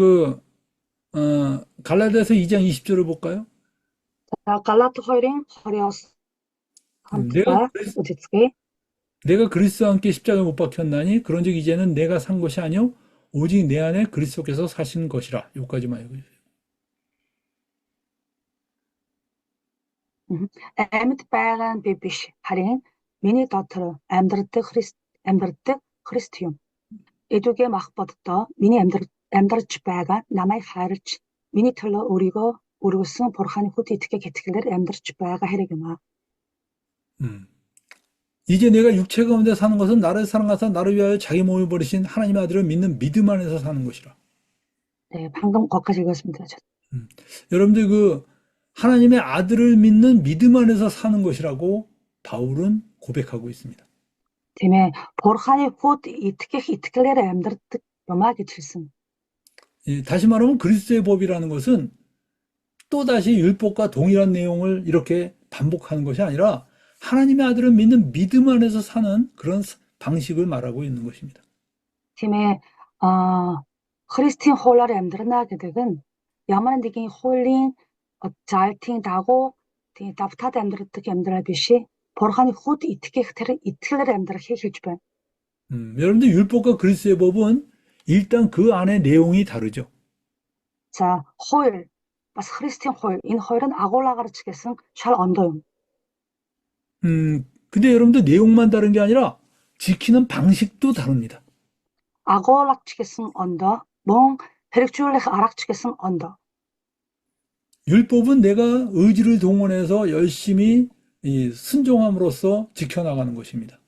갈라디아서 2장 20절을 볼까요? За Галат 2-ын 20-оос хамтдаа үзэцгээе. 내가 그리스도와 함께 십자가에 못 박혔나니 그런즉 이제는 내가 산 것이 아니요 오직 내 안에 그리스도께서 사신 것이라. 여기까지만 읽어주세요. Амьд байгаа нь би биш, харин миний дотор амьдрдаг Христ юм. Эдүгээ мах боддоо миний амьдарч байгаа намайг хайрлж миний төлөө өөрийгөө өргөсөн Бурханы хүт итгэх итгэлээр амьдарч байгаа хэрэг юм аа. 이제 내가 육체 가운데 사는 것은 나를 사랑하사 나를 위하여 자기 몸을 버리신 하나님의 아들을 믿는 믿음 안에서 사는 것이라. 네, 방금 거기까지 읽었습니다. 여러분들 하나님의 아들을 믿는 믿음 안에서 사는 것이라고 바울은 고백하고 있습니다. Тийм ээ, Бурханы хүт итгэх итгэлээр амьдрдаг юмаа гэж хэлсэн. 다시 말하면 그리스도의 법이라는 것은 또다시 율법과 동일한 내용을 이렇게 반복하는 것이 아니라 하나님의 아들을 믿는 믿음 안에서 사는 그런 방식을 말하고 있는 것입니다. Тийм ээ, Христийн хуулиар амьдрна гэдэг нь ямар нэгэн хуулийн жалтын дагуу тийм давтаад амьдрах амьдрал биш. Бурханы хүд итгэх тэр итгэлээр амьдрахыг хэлж байна. 여러분들 율법과 그리스도의 법은 일단 그 안에 내용이 다르죠. За, хууль бас Христийн хууль энэ хоёр нь агуулгаар ч гэсэн шал ондоо юм. 근데 여러분들 내용만 다른 게 아니라 지키는 방식도 다릅니다. Агуулга ч гэсэн ондоо, мөн хэрэгжүүлэх арга ч гэсэн ондоо. 율법은 내가 의지를 동원해서 열심히 순종함으로써 지켜나가는 것입니다.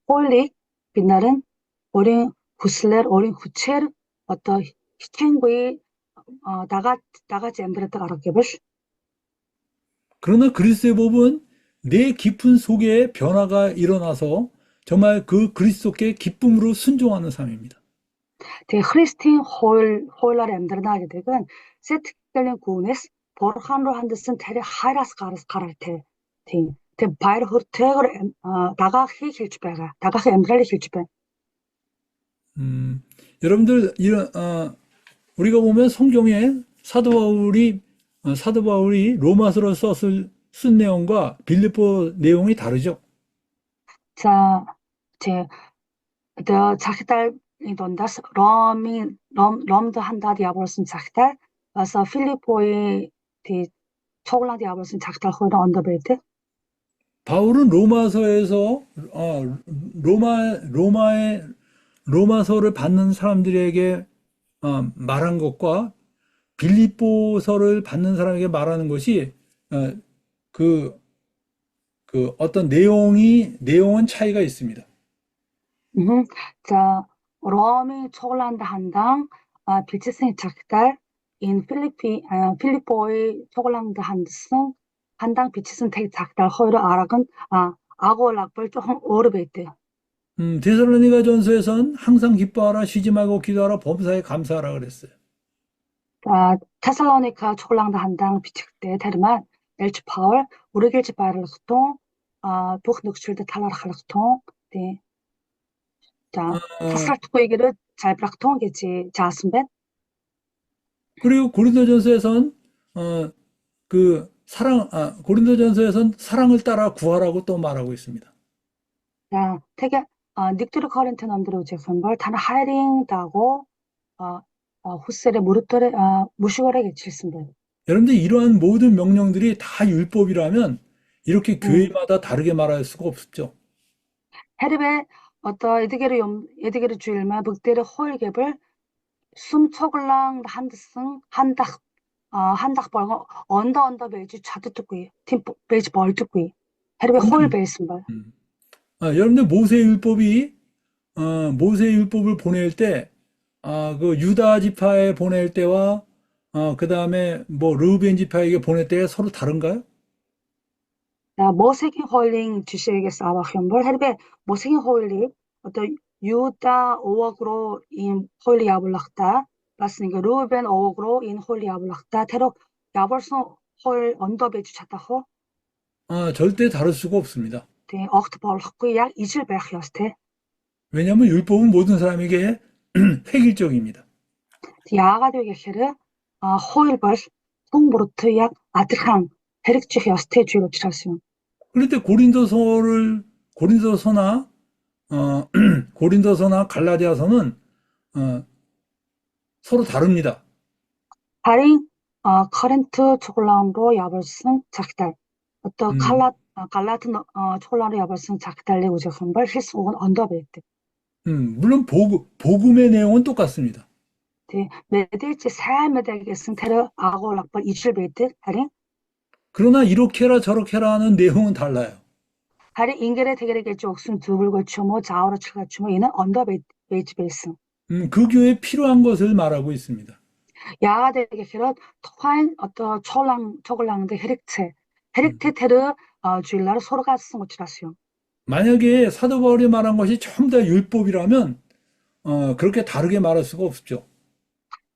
Хуулийг бид нарын өөрийн хүслээр, өөрийн хүчээр одоо хичээнгүй дагааж амьдрах арга гэвэл 그러나 그리스도의 법은 내 깊은 속에 변화가 일어나서 정말 그 그리스도께 기쁨으로 순종하는 삶입니다. тэгээ Христийн хуулиар амьдрна гэдэг нь сэтгэлийн гүнээс Бурхан руу хандсан тэр хайраас гарал тийм баяр хүртэйгээр дагаахыг хэлж байгаа. дагаах амьдралыг хэлж байна. 여러분들 우리가 보면 성경에 사도 바울이 로마서를 쓴 내용과 빌립보 내용이 다르죠. За тий одоо цагтаа дундаас Ромд хандаад явуулсан цагтаа бас Филиппо의 тий цуглаад явуулсан цагтаа хоёр ондоо байдаг. 바울은 로마서를 받는 사람들에게 말한 것과 빌립보서를 받는 사람에게 말하는 것이 그 어떤 내용은 차이가 있습니다. За Ромын цуглаанд хандан бичсэн цагтаа энэ Филиппо의 цуглаанд хандан бичсэн цагтаа хоёр арга нь агуулга 조금 өөр байдаг. 데살로니가 전서에선 항상 기뻐하라, 쉬지 말고 기도하라, 범사에 감사하라 그랬어요. Тессалоника цуглаанд хандан бичгтээ тэрмээ Элч Паул үргэлж баярлах тун бүх нөхцөлд талархах тун тий за тасралтгүйгээр залбирах тун гэж заасан байна. 그리고 고린도전서에선 고린도전서에선 사랑을 따라 구하라고 또 말하고 있습니다. За тэгээ нэгдүгээр Коринт номдэр үзсэн бол та нар хайрын дагуу хүссээрээ 무시거라 гэж хэлсэн байна. 여러분들 이러한 모든 명령들이 다 율법이라면 이렇게 교회마다 다르게 말할 수가 없죠. Хэрвээ одоо эдгээр зүйлмээ бүгдээрээ хууль гэвэл сүм цуглаан хандах болгон ондоо байж чаддаггүй. Тийм байж болдоггүй. Хэрвээ хууль байсан бол. 여러분들 모세 율법을 보낼 때 그 유다 지파에 보낼 때와 그 다음에 뭐 르우벤 지파에게 보낼 때 서로 다른가요? 모세гийн хуулийн жишээгээс авах юм бол хэрвээ 모세гийн хуулийг одоо Юда овог руу ийм хууль явуулахдаа бас нэг Рубен овог руу энэ хууль явуулахдаа тэр явуулсан хууль ондоо байж чадах уу? 절대 다를 수가 없습니다. Тийм огт болохгүй яг ижил байх ёстой. 왜냐하면 율법은 모든 사람에게 획일적입니다. яагаад вэ гэхээр хууль бол хүн бүрт яг адилхан хэрэгжих ёстой зүйл учраас юм. 그런데 고린도서나 갈라디아서는 서로 다릅니다. харин Коринт цуглаанруу явуулсан цагтаа одоо Галаат цуглаанруу явуулсан цагтаалыг үзэх юм бол хэлс уг нь ондоо байдаг. 물론 복음의 내용은 똑같습니다. 네, мэдээж сайн мэдээ гэсэн тэр агуулга бол ижил байдаг. харин 그러나 이렇게 해라 저렇게 해라 하는 내용은 달라요. харин ингэрэ тэгэрэ гэж өгсөн зөвлөгөө ч юм уу заавар ч юм уу энэ ондоо байж байсан. 그 교회에 필요한 것을 말하고 있습니다. яагаад вэ гэхээр тухайн одоо цуглаанд хэрэгтэй тэр зүйлээр сургаалсан учраас юм. 만약에 사도 바울이 말한 것이 전부 다 율법이라면 그렇게 다르게 말할 수가 없죠.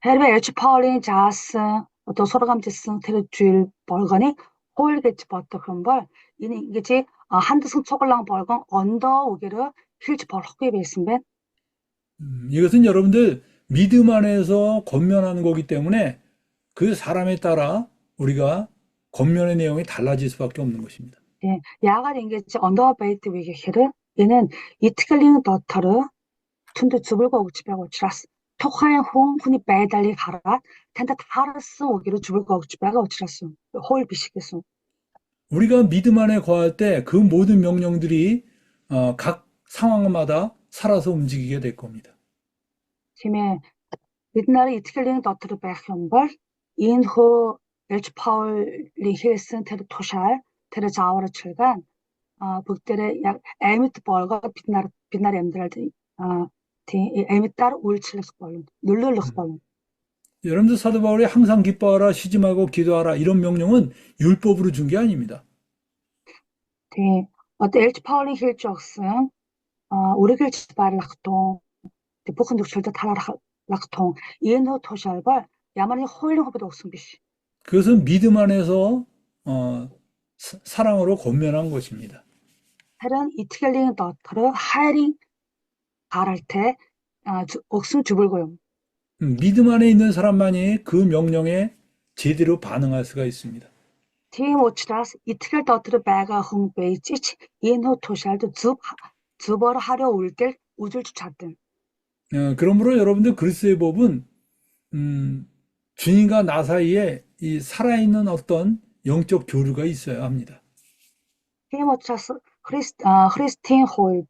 хэрвээ Элч Паулийн заасан одоо сургамжлсан тэр зүйл болгоны хууль гэж бодох юм бол энэ ингэж хандсан цуглаан болгон ондоо үгээр хэлж болохгүй байсан байна. 이것은 여러분들 믿음 안에서 권면하는 거기 때문에 그 사람에 따라 우리가 겉면의 내용이 달라질 수밖에 없는 것입니다. 예, 야가 링게지 언더베이트 위기를 이는 이트글링 더터르 툰드 주불거 우치배고 치라스 토하엔 홍 훈이 배달리 가라 텐다 타르스 오기로 주불거 우치배가 우치라스 홀 비시겠어. 우리가 믿음 안에 거할 때 그 모든 명령들이 각 상황마다 살아서 움직이게 될 겁니다. 팀에 midnaar iтгэлийн дотор байх юм бол энэхүү Элж Паулийн хэлсэн тэр тушаал тэр зааварчилгаа бүгдээрээ яг амьд болгоод бид нар амьдралд тийм амьдаар үйлчлэх болно. нөлөөлөх болно. 여러분들 사도 바울이 항상 기뻐하라, 쉬지 말고 기도하라 이런 명령은 율법으로 준 게 아닙니다. Тийм одоо Элж Паулийн хэлж өгсөн үргэлж баярлах тун бүхэн төгсөлдөд талархах тун энэ тушаалбар ямар нэг хуулийн хувьд өгсөн биш. 그것은 믿음 안에서 사랑으로 권면한 것입니다. харин итгэлийн дотор хайрын гаралтай өгсөн 주불고요. 믿음 안에 있는 사람만이 그 명령에 제대로 반응할 수가 있습니다. Тийм учраас итгэл дотор байгаа хүн байж ч энэ тушаалд зөвөр хариу үйлдэл үзүүлж чадна. 그러므로 여러분들 그리스도의 법은 주님과 나 사이에 이 살아있는 어떤 영적 교류가 있어야 합니다. Тийм учраас Христийн хувьд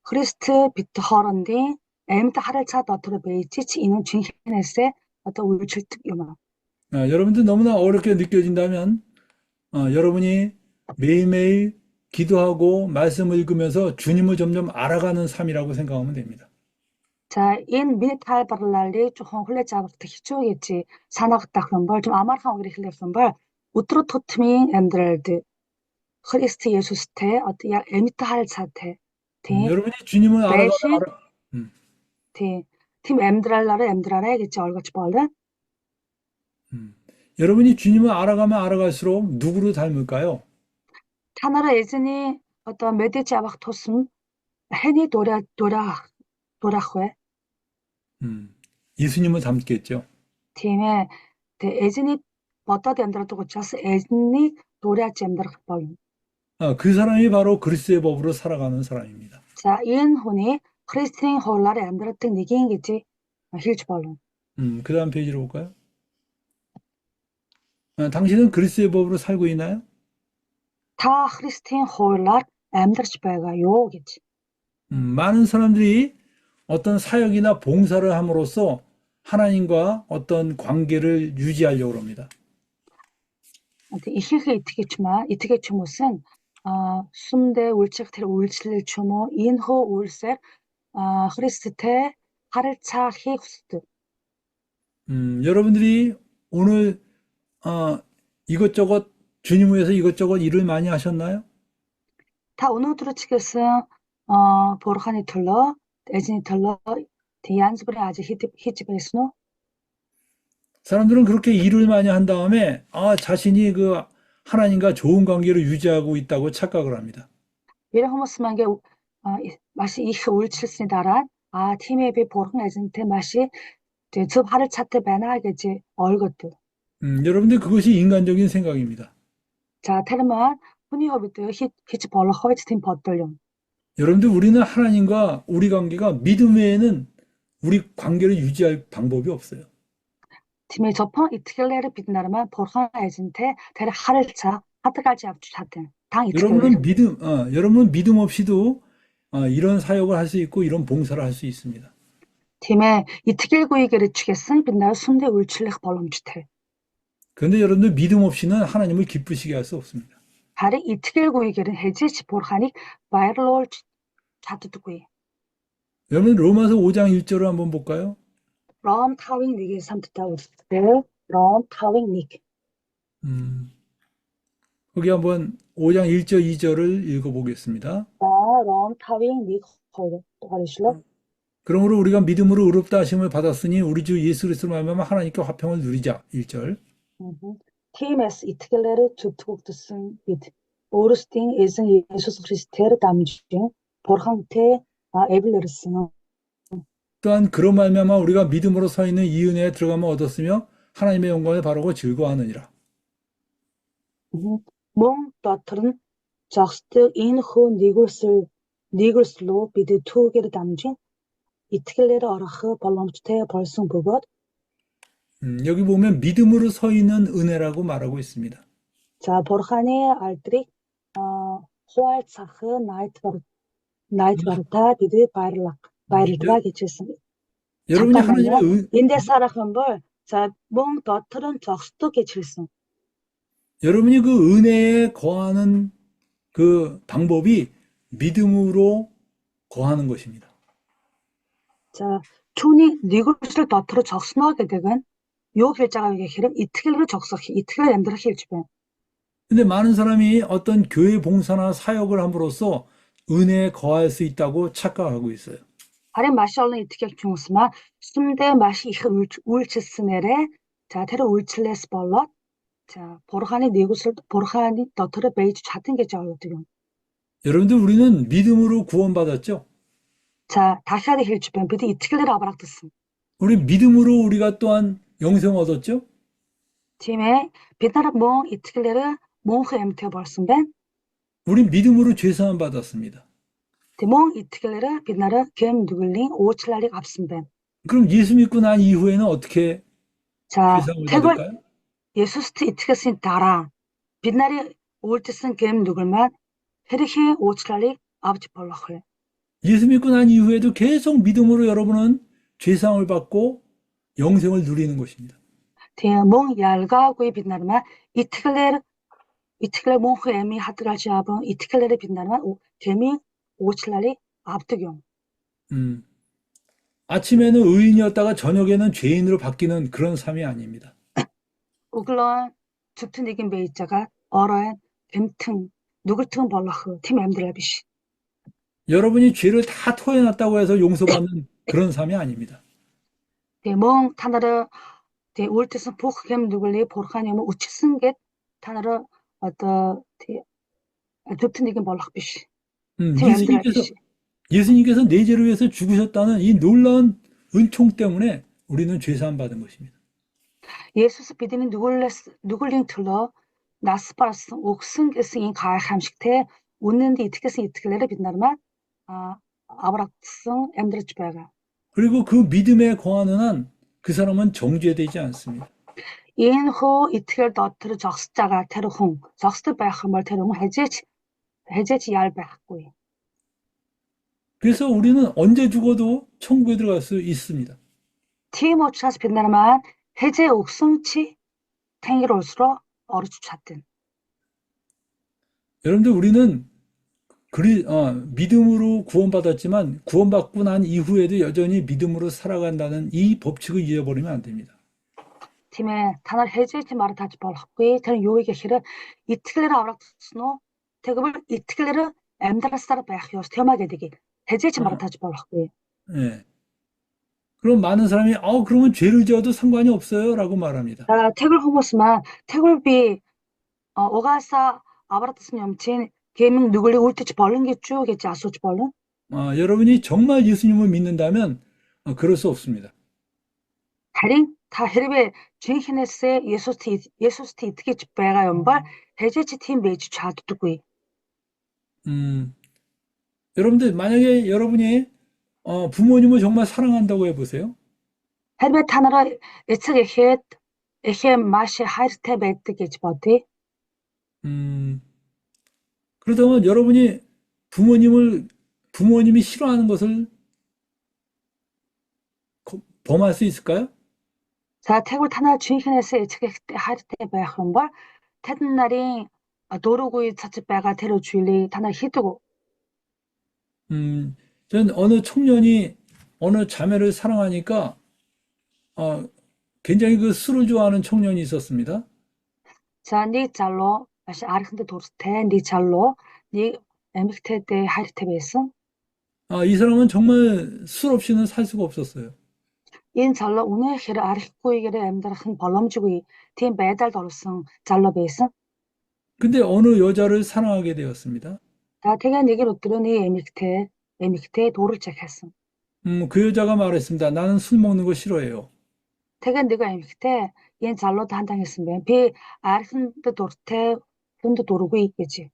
Христ бид хоорондын амьд харилцаа дотор байж ч энэ жинхэнээсээ одоо үйлчлдэг юм. 여러분들 너무나 어렵게 느껴진다면 여러분이 매일매일 기도하고 말씀을 읽으면서 주님을 점점 알아가는 삶이라고 생각하면 됩니다. За энэ миний тайлбарлалыг жоохон хүлээж авах хэцүү гэж санагдах юм бол 좀 амархан үгээр хэлсэн бол өдрө тутмын амьдралд Христ Есүстэй одоо яг амьд харилцаатай тийм 여러분이 주님을 байшин 알아가면 тийм амьдралаараа гэж ойлгож болно. 여러분이 주님을 알아가면 알아갈수록 누구를 닮을까요? Та нараа эзний одоо мэдээж авах тусам хэний дураах вэ? 예수님을 닮겠죠. Тийм ээ. Тэгээ эзний бодоод амьдрах учраас эзнийг дурааж амьдрах болно. 그 사람이 바로 그리스도의 법으로 살아가는 사람입니다. За энэ хүний Христийн хуулаар амьдрдаг нэгэн гэж хэлж болно. 그 다음 페이지로 볼까요? 당신은 그리스도의 법으로 살고 있나요? Та Христийн хуулаар амьдарч байгаа юу гэж. 많은 사람들이 어떤 사역이나 봉사를 함으로써 하나님과 어떤 관계를 유지하려고 합니다. Ихэнх итгэж хүмүүс은 сүмдээ үйлчлэх тэр үйлчлэл ч юм уу энэхүү үйлсээр Христтэй харилцаа хийх хүсдэг. 여러분들이 오늘 이것저것 주님 위해서 이것저것 일을 많이 하셨나요? Та өнөөдөр ч гэсэн бурханы төлөө, эзний төлөө янз бүрийн ажил хийж байсан уу? 사람들은 그렇게 일을 많이 한 다음에 자신이 그 하나님과 좋은 관계를 유지하고 있다고 착각을 합니다. 이런 хүмүүс маань маш их үйлчлсэний дараа тийм ээ би бурхан эзэнтэй маш зөв харилцаатай байна гэж ойлгодог. 여러분들 그것이 인간적인 생각입니다. 자, тэр маань хүний хувьд хийж болох үед тийм бодол юм. 여러분들 우리는 하나님과 우리 관계가 믿음 외에는 우리 관계를 유지할 방법이 없어요. Тийм ээ зөвхөн итгэлээр бид нар маань бурхан эзэнтэй тэр харилцаа хадгалж авч чадна. 여러분은 믿음 없이도 이런 사역을 할 수 있고 이런 봉사를 할 수 있습니다. Тийм ээ итгэлгүйгээр ч гэсэн бид нар сүмдээ үйлчлэх боломжтой. 그런데 여러분들 믿음 없이는 하나님을 기쁘시게 할 수 없습니다. харин итгэлгүйгээр хэзээ ч бурханыг баярлуулж чаддаггүй. 여러분 로마서 5장 1절을 한번 볼까요? Ром 5-ын 1-ийг самтдаа үзтээ. Ром 5-ын 1. 거기 한번 5장 1절 2절을 읽어보겠습니다. Ром 5-ын 1 2 дугаар이шлээ. 그러므로 우리가 믿음으로 의롭다 하심을 받았으니 우리 주 예수 그리스도로 말미암아 하나님께 화평을 누리자. 1절. Тиймээс итгэлээр зөвтгөгдсөн бид өөрсдийн эзэн Есүс Христээр дамжин бурхантэй эвлэрсэн. 또한 그로 말미암아 우리가 믿음으로 서 있는 이 은혜에 들어가면 얻었으며 하나님의 영광에 바라고 즐거워하느니라. Мөн дотор нь зогсдог энэ хүү нэгүслөө бид түүгээр дамжин итгэлээр орох боломжтой болсон бөгөөд 여기 보면 믿음으로 서 있는 은혜라고 말하고 있습니다. за бурханы алдрыг хуваалцах найдвартай бидний баярлалаа гэж хэлсэн. 여러분이 잠깐만요. 하나님의 эндээс харах юм бол за мөн дотор нь зогсдог гэж хэлсэн. 여러분이 그 은혜에 거하는 그 방법이 믿음으로 거하는 것입니다. За түүний нэгүсэл дотор зогсноо гэдэг нь юу хэлж байгаа вэ гэхээр итгэлээр зогсох, итгэлээр амьдрах хэлж байна. 근데 많은 사람이 어떤 교회 봉사나 사역을 함으로써 은혜에 거할 수 있다고 착각하고 있어요. Харин маш олон итгэгч хүмүүс маань сүмдээ маш их үйлчлснээрээ за тэр үйлчлэлээс болоод за бурханы дотор байж чадна гэж ойлгодог юм. 여러분들 우리는 믿음으로 구원받았죠? 자 дахиад хэлж байна. Бид итгэлээр аврагдсан. 우리 믿음으로 우리가 또한 영생 얻었죠? Тийм ээ. Бид нар мөн итгэлээр мөнх амьтаа болсон байна. 우리 믿음으로 죄사함 받았습니다. Мөн итгэлээр бид нар гэм дүглийн уучлалыг авсан байна. 그럼 예수 믿고 난 이후에는 어떻게 자 죄사함을 тэгвэл 받을까요? 예수스트 итгэсэн дараа бид нарын үйлдэлсэн гэм дүгнэл만 хэрхэн уучлалыг авч болох вэ? 예수 믿고 난 이후에도 계속 믿음으로 여러분은 죄사함을 받고 영생을 누리는 것입니다. Тэгээ мөн ялгаагүй бид нар маань итгэлээр мөнх эми хадгалж аван итгэлээр бид нар маань гэмийн уучлалыг авдаг юм. 아침에는 의인이었다가 저녁에는 죄인으로 바뀌는 그런 삶이 아닙니다. Өглөө зөвхөн нэгэн байж байгаа орой гэмтэн нүгэртэн болох тийм амьдрал биш. 여러분이 죄를 다 토해놨다고 해서 용서받는 그런 삶이 아닙니다. Тэгээ мөн та нараа тэгээ үйлдэлсэн бүх гэм дүглийг бурханы юм өчсөн гэд та нараа одоо зөвхөн нэгэн болох биш. тийм амьдрал биш. 예수님께서 내 죄를 위해서 죽으셨다는 이 놀라운 은총 때문에 우리는 죄사함 받은 것입니다. 예수스 бидний нүглийн төлөө нас барсан өгсөн гэсэн энэ гайхамшигтай үнэнд итгэсэн итгэлээр бид нар маань аврагдсан амьдраж байгаа. 그리고 그 믿음에 거하는 한 그 사람은 정죄되지 않습니다. Энэ хөө итгэл дотор зогсож байгаа тэр хүн зогсдог байх юм бол тэр хүн хажээч ял байхгүй. 그래서 우리는 언제 죽어도 천국에 들어갈 수 있습니다. Тийм учраас бид нар маань хажээ өгсөн чи Тэнгэр улс руу орж чадна. 여러분들 우리는 믿음으로 구원받았지만 구원받고 난 이후에도 여전히 믿음으로 살아간다는 이 법칙을 잊어버리면 안 됩니다. Тийм ээ. Та нар хажээж мартаж болохгүй. Тэр юу гэхээр итгэлээр аврагдсан уу? Тэгвэл итгэлээр амьдралсаар байх ёс тийм аа гэдэг. хажээж мартаж болохгүй. 예. 그럼 많은 사람이 그러면 죄를 지어도 상관이 없어요라고 말합니다. тэгвэл хүмүүс маань тэгвэл би угаасаа аврагдсан юм чинь гэмэн нүглийг үлдэж болно гэж юу гэж асууж болно. 여러분이 정말 예수님을 믿는다면 그럴 수 없습니다. харин та хэрвээ жинхэнээсээ Есүст итгэж байгаа юм бол хажээж тийм байж чаддаггүй. 여러분들 만약에 여러분이 부모님을 정말 사랑한다고 해보세요. хэрвээ та нараа эцэг эхээ маш хайртай байдаг гэж бодъё. 그렇다면 여러분이 부모님이 싫어하는 것을 범할 수 있을까요? За тэгвэл та нар жинхэнээсээ эцэг эхтэй хайртай байх юм бол тэд нарын дөрөвгүй цацж байгаа тэр зүйлийг та нар хийдэг үү? 전 어느 청년이 어느 자매를 사랑하니까 굉장히 그 술을 좋아하는 청년이 있었습니다. За нэг залуу маш архинд дуртай нэг залуу нэг эмэгтэйтэй хайртай байсан. 이 사람은 정말 술 없이는 살 수가 없었어요. Энэ залуу үнэхээр архиггүйгээр амьдрах нь боломжгүй тийм байдалд орсон залуу байсан. 근데 어느 여자를 사랑하게 되었습니다. За тэгээ нэг өдөр нэг эмэгтэй дурлж ахсан. 그 여자가 말했습니다. 나는 술 먹는 거 싫어해요. Тэгээ нэг эмэгтэй 얜 잘로도 한당했으면 비 아르흔도 도르테 흔도 도르고 있겠지.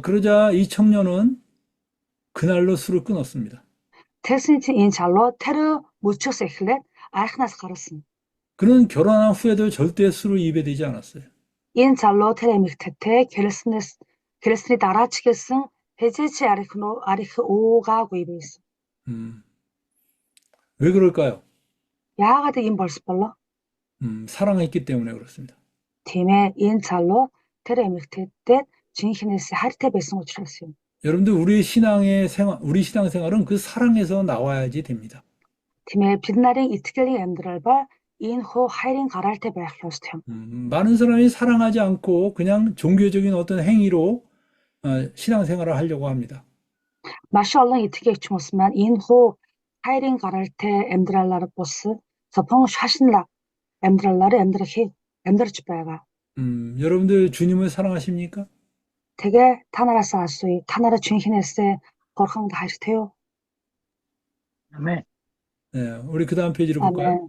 그러자 이 청년은 그날로 술을 끊었습니다. 테스니치 얜 잘로 테르 무쳐서 эх렛 아르흔나서 가르슨. 그는 결혼한 후에도 절대 술을 입에 대지 않았어요. 얜 잘로 테레 믹테테 게르스니 나라치겠승 해제치 아리흐 오가고 입에 있어. 음, 왜 그럴까요? 야가드 인 벌스 벌러 사랑했기 때문에 그렇습니다. 팀에 인 잘로 테레 믹테테 진히네스 하르테 베승 오치라스요. 여러분들 우리 신앙생활은 그 사랑에서 나와야지 됩니다. 팀에 빛나린 이트겔링 엠드랄바 인호 하이링 가랄테 베클로스템. 많은 사람이 사랑하지 않고 그냥 종교적인 어떤 행위로 신앙생활을 하려고 합니다. 마시 얼른 이트겔 추모스만 인호 하이링 가랄테 엠드랄라르 보스 서펑 샤신락 엠드랄라르 엠드르치베가 여러분들 주님을 사랑하십니까? 되게 타나라 사스이 타나라 쥔히네스 거캉다 하시테요. 아멘. 네, 우리 그 다음 페이지로 볼까요?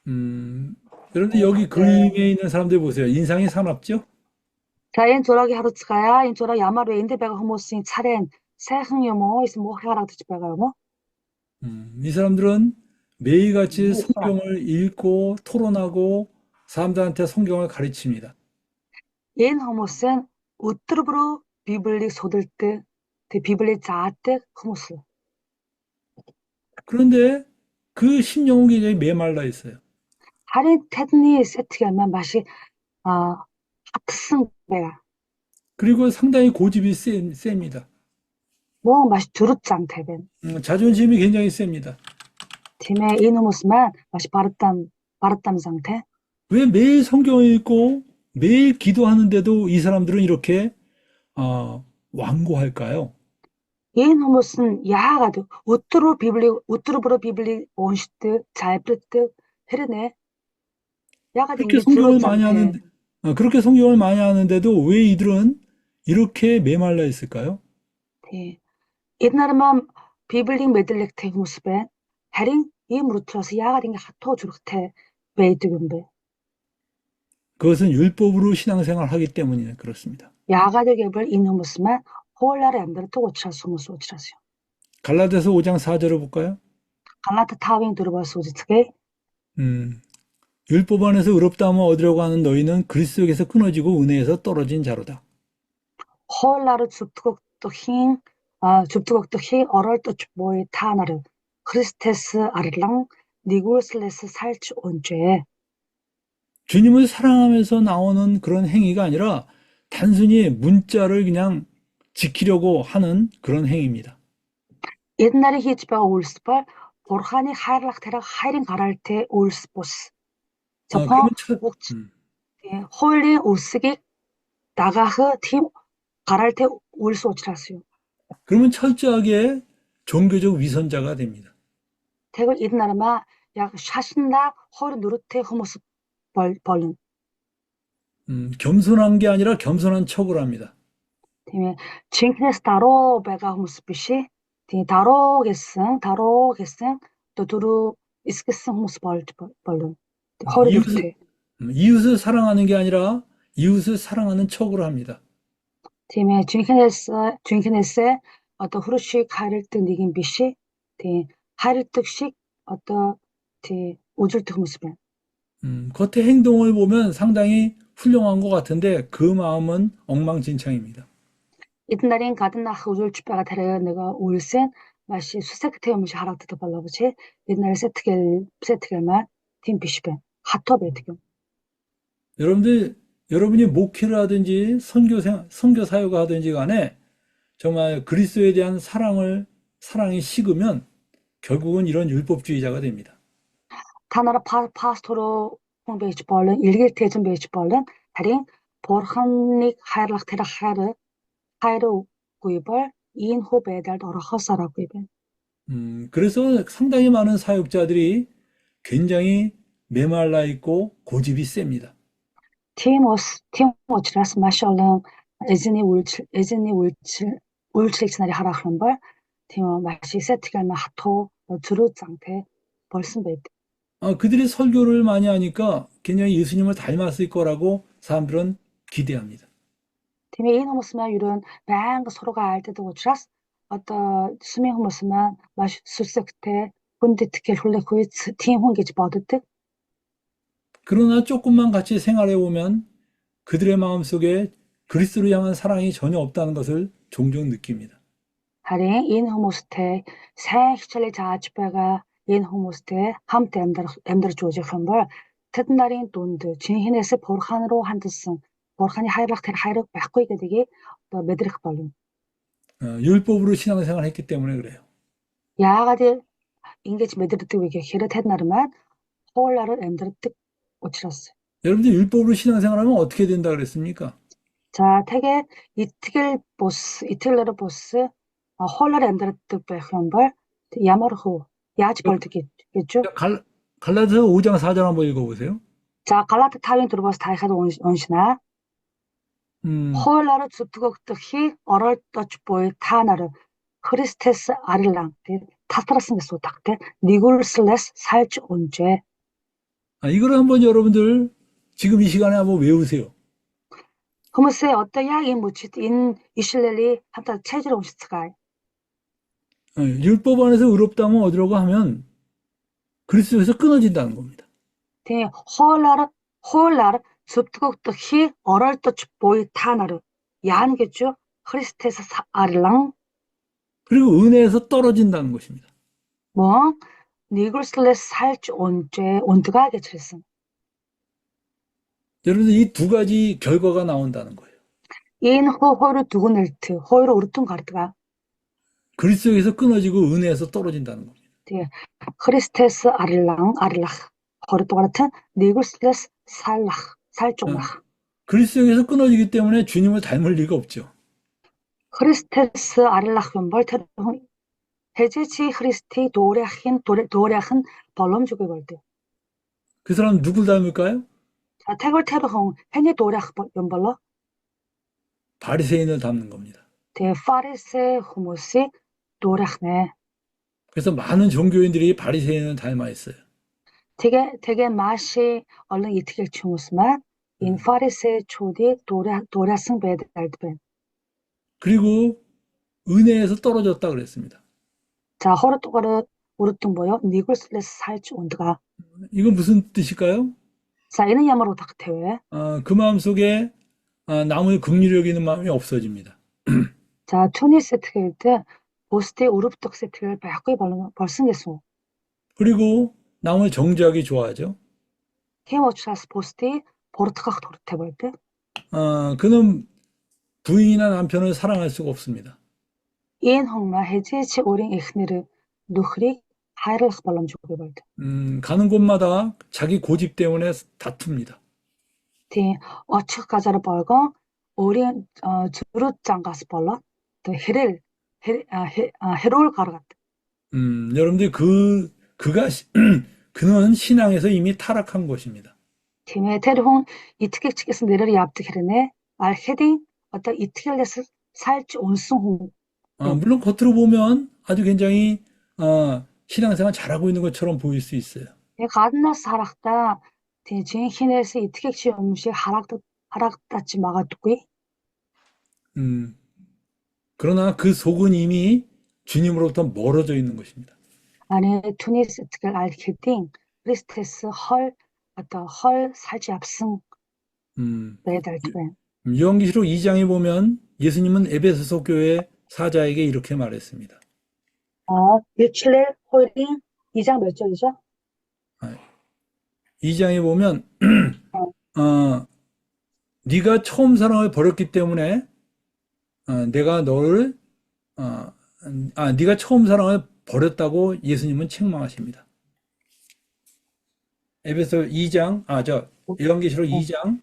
아멘. 여러분들 여기 그림에 있는 사람들 보세요. 인상이 사납죠? 자, 인 조라기 하루츠가야 인 조라 야마르 인데베가 호모스인 차렌 세흥여모 있으면 뭐 하라드치베가요. 이 사람들은 매일같이 성경을 읽고 토론하고 사람들한테 성경을 가르칩니다. 인 호모스는 우트르브로 비블리 소들뜨 비블리 자뜨 호모스. 그런데 그 심령은 굉장히 메말라 있어요. 하린 테드니 세트가면 맛이 합승배가 그리고 상당히 고집이 셉니다. 뭐 맛이 두루짱 대변. 자존심이 굉장히 셉니다. 팀에 인 호모스만 맛이 바르땀 상태. 왜 매일 성경을 읽고 매일 기도하는데도 이 사람들은 이렇게 완고할까요? 인 호모스는 야가도 우트르브로 비블리 온시트 잘프르트 헤르네. 야가도 그렇게 이게 성경을 많이 두루짱 대. 하는데, 그렇게 성경을 많이 하는데도 왜 이들은 이렇게 메말라 있을까요? 네. 옛날에만 비블링 메들렉테 호모스벤 헤링 이 무르트러서 야가도 이게 하토 주르테 베이드금베. 그것은 율법으로 신앙생활을 하기 때문에 그렇습니다. 야가도 geb을 인 호모스만 홀라레 엠베르 토고치라스 호모스 오치라스요. 갈라디아서 5장 4절을 볼까요? 갈라타 타윙 들어봐서 오지트게 음, 율법 안에서 의롭다함을 얻으려고 하는 너희는 그리스도에게서 끊어지고 은혜에서 떨어진 자로다. 홀라르 줍투곡도 히 어럴 또 뭐이 타나르 크리스테스 아르랑 니굴슬레스 살치 온죄. 주님을 사랑하면서 나오는 그런 행위가 아니라 단순히 문자를 그냥 지키려고 하는 그런 행위입니다. 옛날에 히치바가 올스발 보르하니 하이락테라 하이링 가랄테 올스보스. 저펑 그러면 옥치 홀리 오스기 나가흐 팀 가랄테 올스 오치라스요. 그러면 철저하게 종교적 위선자가 됩니다. 대걸 이드나르마 약 샤신다 허리 누르테 호모스 벌른. 겸손한 게 아니라 겸손한 척을 합니다. 팀에 징크네스 다로 베가 호모스피시 팀 다로겠승 또 두루 이스케승 호모스 벌른. 허리 누르테. 이웃을 사랑하는 게 아니라 이웃을 사랑하는 척을 합니다. 팀에 징크네스 어떤 후르시 카일트 니긴 비시 팀 하일특식 어떤 팀 우줄트 호모스벤. 겉의 행동을 보면 상당히 훌륭한 것 같은데 그 마음은 엉망진창입니다. 이튿날인 가든나흐 우줄주배가 데려 내가 올센 맛이 수세크테오무시 하락트도 발라보지 옛날 세트겔만 팀 비시벤 하토베 특용. 여러분이 목회를 하든지 선교 사역을 하든지 간에 정말 그리스도에 대한 사랑이 식으면 결국은 이런 율법주의자가 됩니다. 타나라 파스토로 홍베이치 벌른 일길 대전 베이치 벌른 다린 보르한닉 하이락테라 하이르 구이벌 인호 배달 더러 허사라 구이벤. 그래서 상당히 많은 사역자들이 굉장히 메말라 있고 고집이 셉니다. 티모치라스 마셜른 에즈니 울칠치나리 하라 흐른벌 티모 마시 세트갈마 하토 주루 짱테 벌슨 베이트. 그들이 설교를 많이 하니까 굉장히 예수님을 닮았을 거라고 사람들은 기대합니다. Тийм энэ хүмүүс маань ерөн байнга сургаа айлддаг учраас одоо сүмийн хүмүүс маань маш сүсэгтэй хүнд итгэл хүлээх үед тийм хүн гэж боддог. 그러나 조금만 같이 생활해 보면 그들의 마음속에 그리스도를 향한 사랑이 전혀 없다는 것을 종종 느낍니다. Харин энэ хүмүүстэй сайн хичээлээ зааж байгаа энэ хүмүүстэй хамт амьдарч үзэх юм бол тэд нарын дунд жинхэнээс бурхан руу хандсан бурханы хайрлах тэр хайрыг байхгүй гэдгийг одоо мэдрэх болно. 율법으로 신앙생활을 했기 때문에 그래요. Яагаад ингэж мэдэрдэг вэ гэхээр тэд нар маань хуулиар амьдардаг учраас. 여러분들 율법으로 신앙생활하면 어떻게 된다 그랬습니까? За тэгээд итгэлээр бус хуулиар амьдардаг байх юм бол ямар хөө яаж болдог гэж юу? 갈라디아서 5장 4절 한번 읽어보세요. За Галаат 5-ын 4-оос та ихад уншнаа. Хуулиар зүтгэгдөхийг оролдож буй та нар Христэс арилан татарсан гэсэн утгатай нэгүрслээс 살ж унжээ. 이거를 한번 여러분들 지금 이 시간에 한번 외우세요. хүмүүсээ одоо яг энэ мөчид энэ ишлэлийг хамтаа цайжраа уншицгаая. 율법 안에서 의롭다면 어디라고 하면 그리스도에서 끊어진다는 겁니다. Тэгээ хуулиар зүтгэгдөхийг оролдож буй та нар яана гэж юу? Христэс арилан 그리고 은혜에서 떨어진다는 것입니다. мөн нэгүрслээс 살ж унтгаа гэж хэлсэн. 여러분들 이 두 가지 결과가 나온다는 거예요. Энэ хоёр дүгнэлт, хоёр үр дүн гардаг. 그리스도에서 끊어지고 은혜에서 떨어진다는 겁니다. Тэгээ Христэс арилах хоёрдугаарт нэгүрслээс 살ж унах. 그리스도에서 끊어지기 때문에 주님을 닮을 리가 없죠. Христэс арилах юм бол тэр 해지치 Христийг 도래ах нь боломжгүй болдог. 그 사람 누굴 닮을까요? За тэгвэл тэр хүн хэний 도래ах юм болоо? 바리새인을 닮는 겁니다. Тэгээ фарисе хүмүүсийг 도래ах нэ. 그래서 많은 종교인들이 바리새인을 닮아 있어요. Тэгээ маш олон итгэгч хүмүүс маань энэ фарисеучуудыг 도래сан байдаг байна. 그리고 은혜에서 떨어졌다 그랬습니다. 자, хоёрдугаар үр дүн буюу нэгүрслээс 살ж унтгаа. 이건 무슨 뜻일까요? 자, энэ ямар утгатай вэ? 그 마음속에 남을 긍휼히 여기는 마음이 없어집니다. 자, түүний сэтгэлд бусдыг өрөвдөх сэтгэл байхгүй болсон гэсэн үг. 그리고 남을 정죄하기 좋아하죠. Тийм учраас бусдыг бурдгах туртай байдаг. 그는 부인이나 남편을 사랑할 수가 없습니다. Энэ хүн хэзээ ч өөрийн эхнэр нөхрийг хайрлах боломжгүй байдаг. 가는 곳마다 자기 고집 때문에 다툽니다. Тийм очих газар болгон өөрийн зүрх зангаас болоод хэрүүл гаргаад. 여러분들 그는 신앙에서 이미 타락한 것입니다. Тийм ээ тэр хүн итгэгч гэсэн нэрээр явдаг хэрнээ архидын одоо итгэлээс 살ж унсан хүн. 물론 겉으로 보면 아주 굉장히 신앙생활 잘하고 있는 것처럼 보일 수 있어요. гаднаас харахтаа тийм жинхэнээс итгэгч юм шиг харагдаж магадгүй. 그러나 그 속은 이미 주님으로부터 멀어져 있는 것입니다. 아니 түүний сэтгэл аль хэдийн Христэс хол 살지 앞선 байдаг байна. 요한계시록 2장에 보면 예수님은 에베소서 교회 사자에게 이렇게 말했습니다. 일칠의 호일인 2장 몇 절이죠? 2장에 보면 네가 처음 사랑을 버렸기 때문에 내가 너를 네가 처음 사랑을 버렸다고 예수님은 책망하십니다. 에베소 2장 요한계시록 2장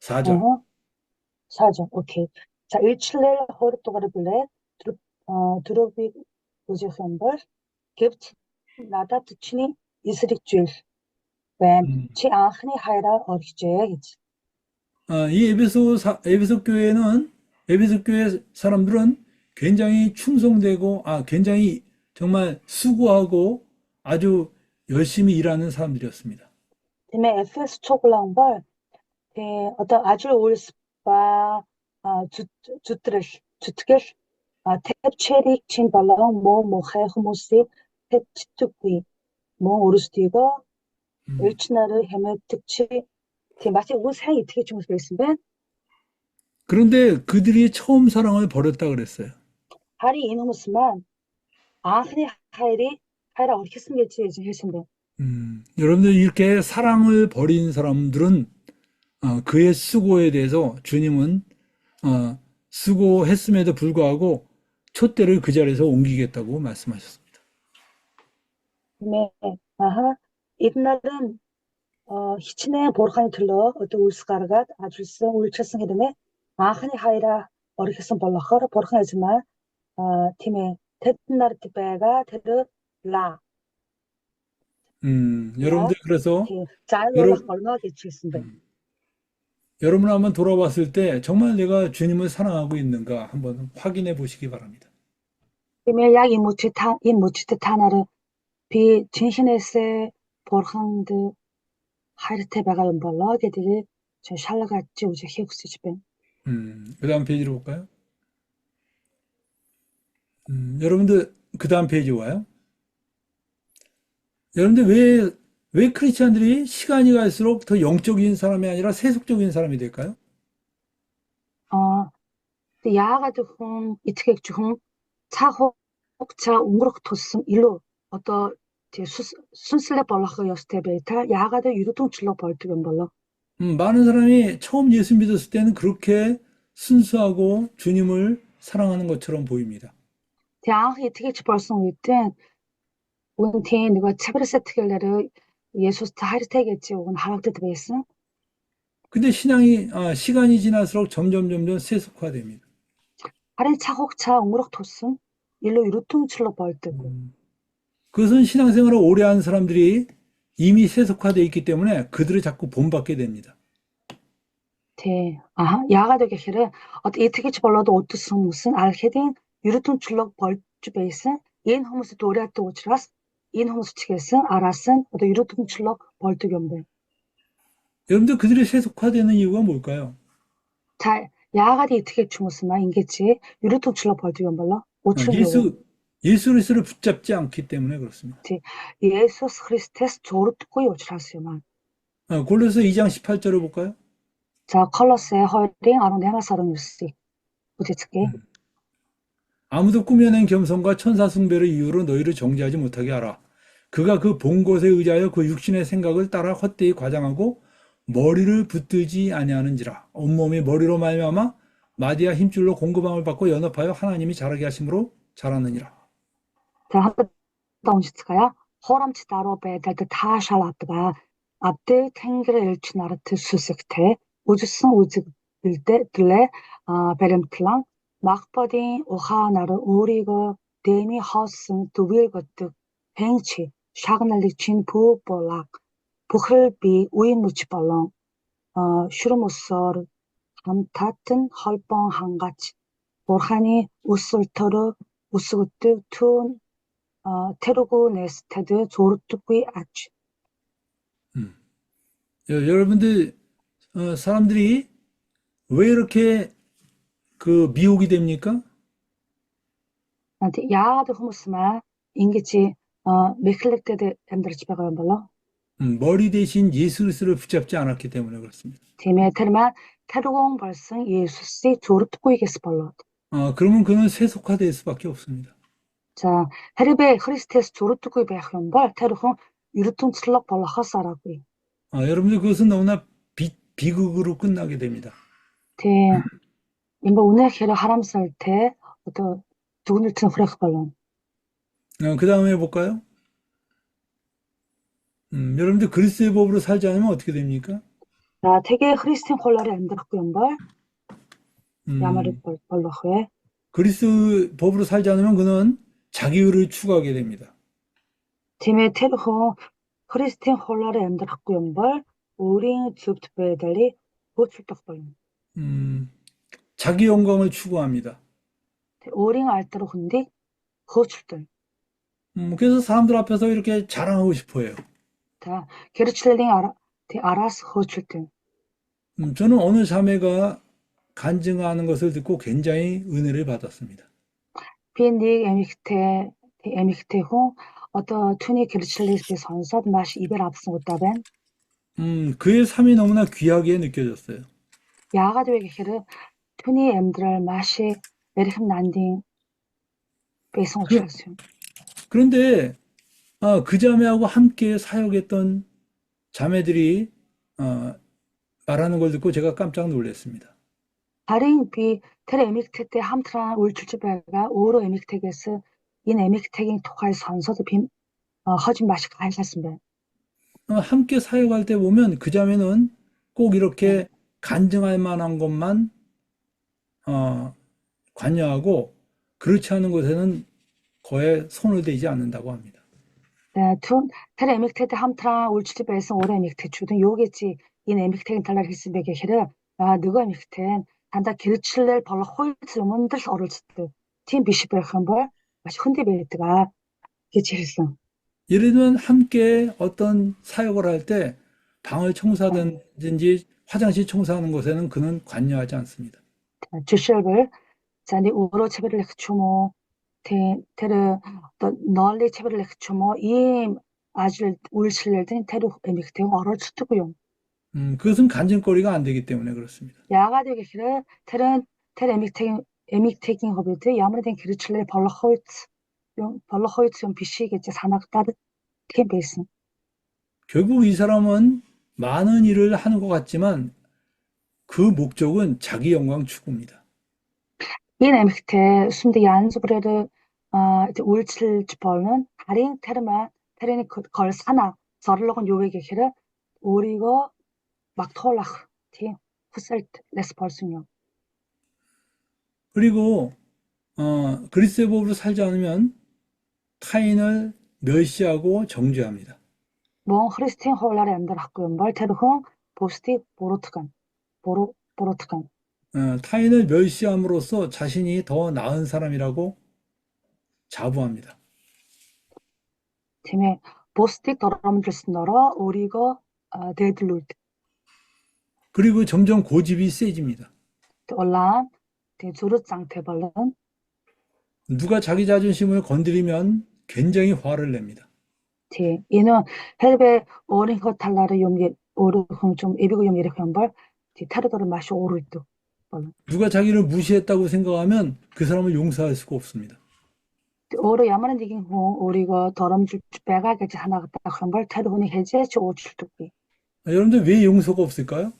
4절. 4절. 오케이. 자, 일칠의 호일도가를 빌래 들어비 보시면 гэвч надад чиний эсрэг зүйл байна. Чи анхны хайраа орхижээ гэж. 이 에베소 교회 사람들은 굉장히 충성되고 굉장히 정말 수고하고 아주 열심히 일하는 사람들이었습니다. 팀의 FS 초글랑벌 어떤 아주 올스바 주트게 탭체릭 친발랑 뭐해 흐무시 탭치뚝기 뭐 오르스티가 음. 일치나르 헤메특치 마치 우사이 이렇게 주무서 있으면 그런데 그들이 처음 사랑을 버렸다 그랬어요. 하리 이노무스만 아흐니 하이라 어떻게 생겼지 했는데 여러분들 이렇게 사랑을 버린 사람들은 그의 수고에 대해서 주님은 수고했음에도 불구하고 촛대를 그 자리에서 옮기겠다고 말씀하셨습니다. 네, 아하 이날은 히치네 보르칸이 들러 어떤 울스가르가 아줄성 울체성 해드네 아흐니 하이라 어르케성 벌러커 보르칸이지만 팀의 테트나르티 베가 테르 라 여러분들 그래서 자일러락 여러, 얼마나 개치겠습니다. 여러분 한번 돌아봤을 때 정말 내가 주님을 사랑하고 있는가 한번 확인해 보시기 바랍니다. 팀의 약 인무치트 타나르 비 진신에세 보르칸드 하이르테 베가 연벌러 게들이 저 샬라같이 우제 히옥스 집엔 그 다음 페이지로 볼까요? 여러분들 그 다음 페이지 와요. 여러분들 왜 크리스찬들이 시간이 갈수록 더 영적인 사람이 아니라 세속적인 사람이 될까요? 야가드홍 이트객주홍 차혹차 웅그럭 토스 일로 어떠 순슬레 벌라가 여스테베이타 야가드 유도통 질러 벌뜨건 벌러 많은 사람이 처음 예수 믿었을 때는 그렇게 순수하고 주님을 사랑하는 것처럼 보입니다. 대학 이트객주 벌성 위땐 운티 누가 차베르세 트겔레르 예수스타 하이르테겠지 오건 하락드드 베이스 근데 시간이 지날수록 점점 세속화됩니다. 하렌 차혹차 웅그럭 토스 일로 유도통 질러 벌뜨고 그것은 신앙생활을 오래 한 사람들이 이미 세속화되어 있기 때문에 그들을 자꾸 본받게 됩니다. 야가드 게시를 어떤 이트객주 벌러도 오투스 무슨 알헤딩 유도통 질러 벌주 베이스 인 호무스 도리아트 오치라스 인 호무스 측에서 알았은 어떤 유로통 출력 벌뜨겸배 여러분들 그들이 세속화되는 이유가 뭘까요? 자 야가디 이트게 주무스마 인겠지 유로통 출력 벌뜨겸벌러 오춘요 예수 그리스도를 붙잡지 않기 때문에 그렇습니다. 예수스 크리스테스 조르트고이 오치라스요만 골로새 2장 18절을 볼까요? 자 컬러스의 허링 아노네마사론 뉴스 우제츠게 아무도 꾸며낸 겸손과 천사 숭배를 이유로 너희를 정죄하지 못하게 하라. 그가 그 본 것에 의지하여 그 육신의 생각을 따라 헛되이 과장하고 머리를 붙들지 아니하는지라. 온몸이 머리로 말미암아 마디와 힘줄로 공급함을 받고 연합하여 하나님이 자라게 하심으로 자라느니라. 자 한번 온시츠가야 허람치 따로 배달드 타샬 앞드가 앞드 탱그를 일치 나르트 수색태 우주성 우즈 들때 들레 베렘틀랑 막버디 오하나르 우리거 데미 허슨 두빌거뜨 뱅치 샤그날리 친 부볼락 부클비 우인무치벌렁 슈르무서르 함타튼 헐뻥 한가치 보하니 우슬터르 우스구뜨 툰 테르고 네스테드 조르뚜꾸이 아치 여러분들 사람들이 왜 이렇게 미혹이 됩니까? 나한테 야드 후무스마 인기치 메클렉테드 엠드르치베가 연벌러 머리 대신 예수 그리스도를 붙잡지 않았기 때문에 그렇습니다. 디메 테르마 테르공 벌승 예수시 조르뚜꾸이 게스벌러 그러면 그는 세속화될 수밖에 없습니다. 자 헤르베 크리스테스 조르뚜꾸이 베현벌 테르공 유르퉁 칠럭 벌러 허사라구이 여러분들 그것은 너무나 비극으로 끝나게 됩니다. 데 인바 운에 헤르 하람살 테 어떤 두근일튼 후레크 벌런 그 다음에 볼까요? 여러분들 그리스도의 법으로 살지 않으면 어떻게 됩니까? 자 태게 크리스틴 콜라를 엠드르크 연벌 야마르 음, 벌러흐에 그리스도 법으로 살지 않으면 그는 자기 의를 추구하게 됩니다. 디메 테르호 크리스틴 홀라를 엠드르크 연벌 우링 줍트 베달리 보출떡벌 자기 영광을 추구합니다. 오링 알트로 흔디 호출들 그래서 사람들 앞에서 이렇게 자랑하고 싶어요. 다 게르칠링 아라스 호출등. 저는 어느 자매가 간증하는 것을 듣고 굉장히 은혜를 받았습니다. 비엔디 에미크테 후 어떤 투니 게르칠리스 비 선서 마시 이별 앞서 못다벤 그의 삶이 너무나 귀하게 느껴졌어요. 야가도에게 헤르 투니 엠드랄 마시 에리흠 난딩 베이성 그, 호출했어요. 그런데 그 자매하고 함께 사역했던 자매들이 어, 말하는 걸 듣고 제가 깜짝 놀랐습니다. 다른 비 테레 에미크테 때 함트란 울출주베가 오로 에미크테게스 인 에미크테긴 토카의 선서도 빔 허진 마시 가해샀습니다. 함께 사역할 때 보면 그 자매는 꼭 네. 이렇게 간증할 만한 것만 어, 관여하고 그렇지 않은 곳에는 거의 손을 대지 않는다고 합니다. 네, 테레 에미크테 때 함트란 울출주베에서 오로 에미크테 주든 요겠지 인 에미크테긴 달라 히스베게 헤르 누가 에미크테는 단다 길칠렐 벌 호이트 문들 어를스트 팀 비시벨 한벌 마시 흔디베이트가 게치했어. 예를 들면 함께 어떤 사역을 할 때 방을 청소하든지 화장실 청소하는 곳에는 그는 관여하지 않습니다. 주셜벌 자니 우로 체베를 렉추모 테르 또 널리 체베를 렉추모 이 아질 울실렐든 테르 에미크테 어를스트고요. 그것은 간증거리가 안 되기 때문에 그렇습니다. 야가되게 기르 테르 에미크테긴 허비드 야무르된 기르칠렐 벌러 호이트 용 비시겠지 사낙 따뜻 캠베이스. 결국 이 사람은 많은 일을 하는 것 같지만 그 목적은 자기 영광 추구입니다. 이 에미크테 숨데 얀즈브레르 울칠벌는 다린 테르니 걸 사나 저를로건 요에게 기르 오리고 막톨라흐 티 후셀트 레스펄스요. 그리고 그리스의 법으로 살지 않으면 타인을 멸시하고 정죄합니다. 몽 크리스틴 홀라레 엠들 학군 벌테르흥 보스티 보로트간 타인을 멸시함으로써 자신이 더 나은 사람이라고 자부합니다. 팀에 보스티 더럼들스 너러 오리고 데들루트 그리고 점점 고집이 세집니다. 올라 조르짱테벌른 누가 자기 자존심을 건드리면 굉장히 화를 냅니다. 티 이는 헬베 오링거 탈라르 용기 오르흥 좀 에비고 용 이렇게 한벌 티 타르더르 마시 오르이도 누가 자기를 무시했다고 생각하면 그 사람을 용서할 수가 없습니다. 오르 야마는 디긴 호 오리고 더럼줄 빼가겠지 하나 갖다 한벌 테르훈이 해제치 오출뚝비 여러분들 왜 용서가 없을까요?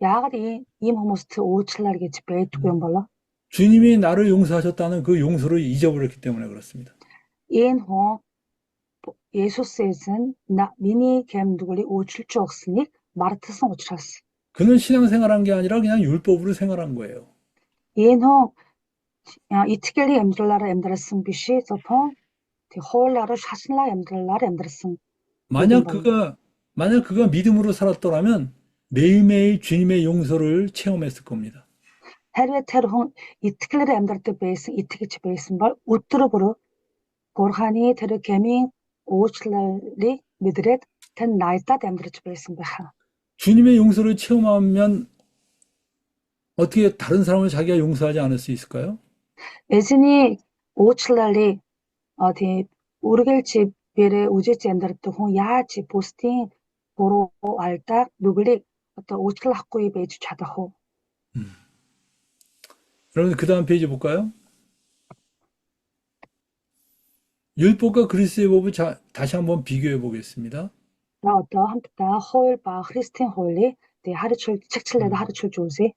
야가리 임호모스트 오칠라르겠지 베이투고 연벌라 주님이 나를 용서하셨다는 그 용서를 잊어버렸기 때문에 그렇습니다. 인호 예수스에는 나 미니 겜두글이 오출주 없으니 마르트성 오출했어. 그는 신앙생활한 게 아니라 그냥 율법으로 생활한 거예요. 인호 이티겔리 엠들라라 엠드레슨 비시 저펑 홀라로 샤신라 엠들라라 엠드레슨 만약 그가 만약 그가 믿음으로 살았더라면 매일매일 주님의 용서를 체험했을 겁니다. 헤르 테르홍 이티겔리 엠드르트 베이스 이티기치 베이슨 벌 우트르브르 고르하니 테르 게밍 오출라리 미드렛 텐 나이타 엠드르트 베이슨 베하 주님의 용서를 체험하면 어떻게 다른 사람을 자기가 용서하지 않을 수 있을까요? 에즈니 오출라리 어디 우르겔치 베레 우제치 엠드르트 홍 야치 보스팅 보로 알딱 누글릭 어떤 오칠 학고이 베이주 자다호 여러분 그 다음 페이지 볼까요? 율법과 그리스의 법을 다시 한번 비교해 보겠습니다. 나 어떤 한프다 홀 바 크리스틴 홀리 네 하르출 책칠레다 하르출 조세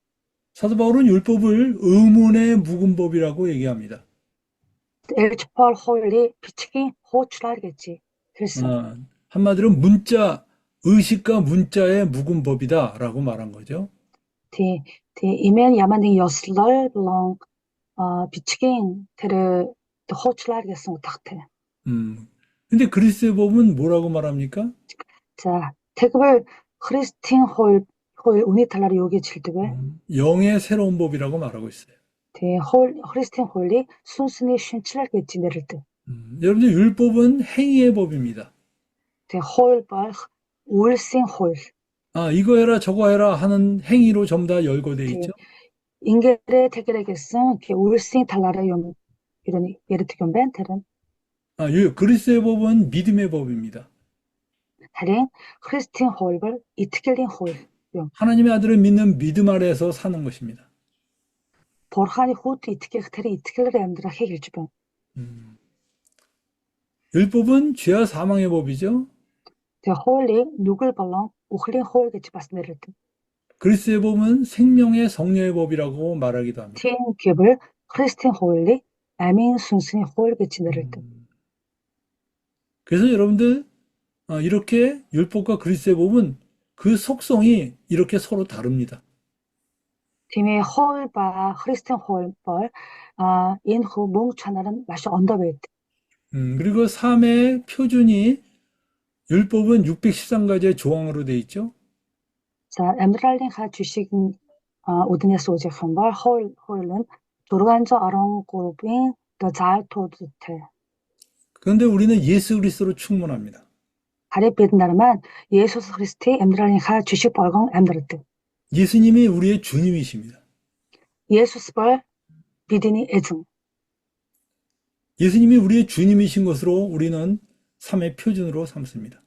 사도 바울은 율법을 의문의 묵은 법이라고 얘기합니다. 엘츠펄 홀리 비치기 호출하겠지 그랬어. 한마디로 의식과 문자의 묵은 법이다라고 말한 거죠. 디 이멘 야만딩 여슬럴 롱 비치긴 테르 호출하겠어 탁테. 근데 그리스의 법은 뭐라고 말합니까? 자 태급을 크리스틴 홀 우니탈라리 요게 질득을 영의 새로운 법이라고 말하고 있어요. 크리스틴 홀리 순순히 쉰칠하겠지 내를 때. 여러분들 율법은 행위의 법입니다. 제 hooil벌, 울싱 hooil. 아, 이거 해라 저거 해라 하는 행위로 전부 다 열거돼 제 있죠. 인게레 테게레게슨 게 울싱 달라라 용 이런 예르트견 벤테른 아, 그리스도의 법은 믿음의 법입니다. 다른 크리스틴 hooil벌 이트겔린 hooil. 용 하나님의 아들을 믿는 믿음 아래에서 사는 것입니다. borhani huut 이트겔 테리 이트겔레 엠드라 해길주변. 율법은 죄와 사망의 법이죠. 제 hooil이 누굴 벌렁 우클린 hooil 게치 바스네르트. 그리스도의 법은 생명의 성령의 법이라고 말하기도 합니다. 틴 깁을 크리스틴 hooil이 에민 순순히 hooil 게치 네르트. 그래서 여러분들 이렇게 율법과 그리스도의 법은 그 속성이 이렇게 서로 다릅니다. 팀의 hooil바 크리스틴 hooil벌 인후 뭉쳐나는 맛이 언더베이트. 그리고 삶의 표준이 율법은 613가지의 조항으로 돼 있죠. 자, 엠드랄링 주식은 오드네스 오제한벌 hooil은 도르간저 아롱 고빙 더 잘토드테. 그런데 우리는 예수 그리스도로 충분합니다. 가리 베드나르만 예수스 크리스티 엠드랄링 주식 벌건 엠드르트. 예수님이 우리의 주님이십니다. 예수스벌 비디니 애증. 예수님이 우리의 주님이신 것으로 우리는 삶의 표준으로 삼습니다.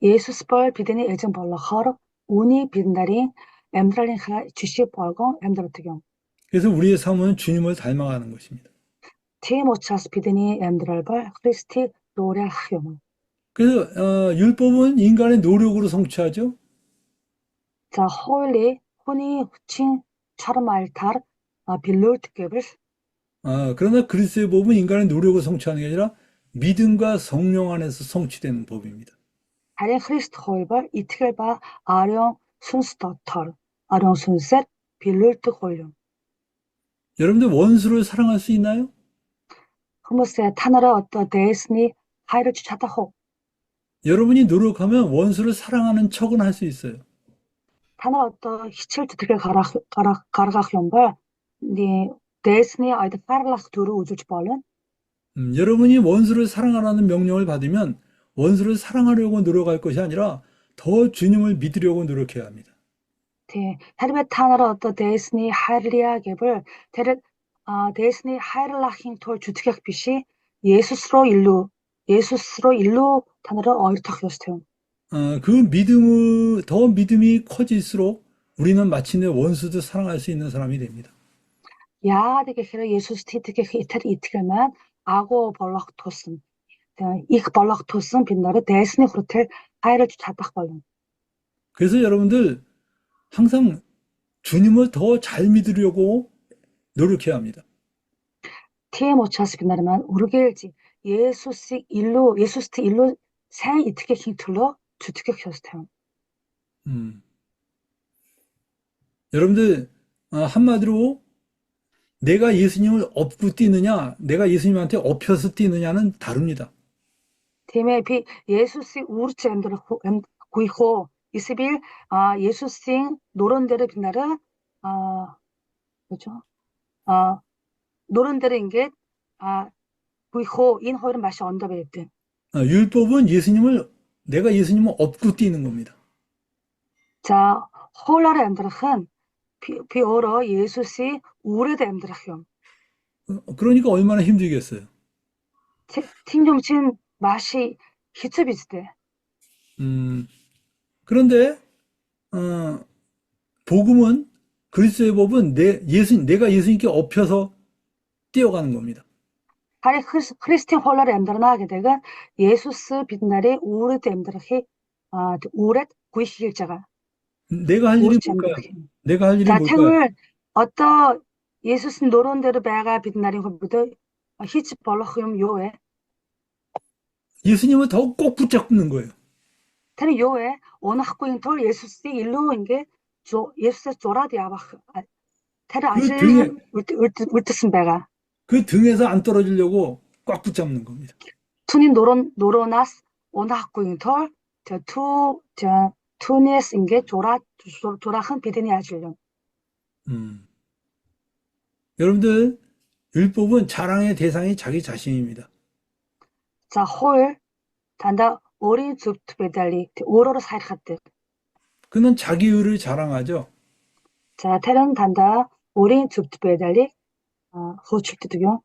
예수스벌 비디니 애증 벌러 허러 우니 비드나리 엠드랄링 주식 벌건 엠드르트경. 그래서 우리의 삶은 주님을 닮아가는 것입니다. 티모차스 비디니 엠드랄벌 크리스티 로레하용. 그래서 율법은 인간의 노력으로 성취하죠. 자, hooil이 혼이 후친 차르말탈 빌룰트geb을. 그러나 그리스도의 법은 인간의 노력으로 성취하는 게 아니라 믿음과 성령 안에서 성취되는 법입니다. 다른 크리스트 hooil벌 이트겔바 아령 순스더털 아령 순셋 빌룰트 hooil용. 여러분들 원수를 사랑할 수 있나요? 흐무세 타나라 어떠 데이스니 하이를 주차다호. 여러분이 노력하면 원수를 사랑하는 척은 할 수 있어요. 타나라 어떠 히칠 두들겨 가라가형벌 니 데이스니 아이드 파르라스 두루 우주치 벌른. 여러분이 원수를 사랑하라는 명령을 받으면 원수를 사랑하려고 노력할 것이 아니라 더 주님을 믿으려고 노력해야 합니다. 헤르베 타나라 어떠 데이스니 하이리아geb을 데이스니 하이를라힌 톨 주특약 빛이 예수스로 일루 타나라 어이탁 요스테요. 더 믿음이 커질수록 우리는 마침내 원수도 사랑할 수 있는 사람이 됩니다. 야데게 헤라 예수스 티트게 히타리 이트겔만 아고 벌락토슨 이크 벌락토슨 빛나르 데이스니 호텔 하이를 주차딱 벌른. 그래서 여러분들 항상 주님을 더 잘 믿으려고 노력해야 합니다. 티모차스 빛나르만 우르겔지 예수스 일루 생 이트게 킹툴로 주특약 요스테요. 여러분들 한마디로 내가 예수님을 업고 뛰느냐, 내가 예수님한테 업혀서 뛰느냐는 다릅니다. 팀의 비 예수스 우르츠 엠드르 구이호 이스빌 예수싱 노런데르 빛나르 뭐죠? 노런데르인 게 구이호 인호이른 맛이 언더베이트. 율법은 내가 예수님을 업고 뛰는 겁니다. 자, 홀라르 엠드르흔 비오러 예수시 우르드 엠드르흠. 그러니까 얼마나 힘들겠어요. 팀좀친 맛이 히츠비즈데. 그런데 복음은 그리스도의 법은 내가 예수님께 업혀서 뛰어가는 겁니다. 하리 크리스틴 홀라르 엠드르나 하게 되건 예수스 빛나리 우르드 엠드르히 우렛 구이힐자가 내가 할 일이 뭘까요? 내가 할 일이 자, 뭘까요? 탱을 어떠 예수스 노론대로 배가 빛나린 것보다 히치 벌럭흠 요에 예수님을 더 꼭 붙잡는 거예요. 테는 요에 어느 학교인 톨 예수스 일로인 게 예수스 조라디아바 테를 아실 울트슨 배가 그 등에서 안 떨어지려고 꽉 붙잡는 겁니다. 투닌 노로나스 어느 학교인 톨투 투니스인 게 조라흔 비드니 아실령. 여러분들 율법은 자랑의 대상이 자기 자신입니다. 자, 홀, 단다, 오린 죽트 베달리, 오로로 사이카트. 그는 자기 의를 자랑하죠. 자, 테른 단다, 오린 죽트 베달리, 호출트도요.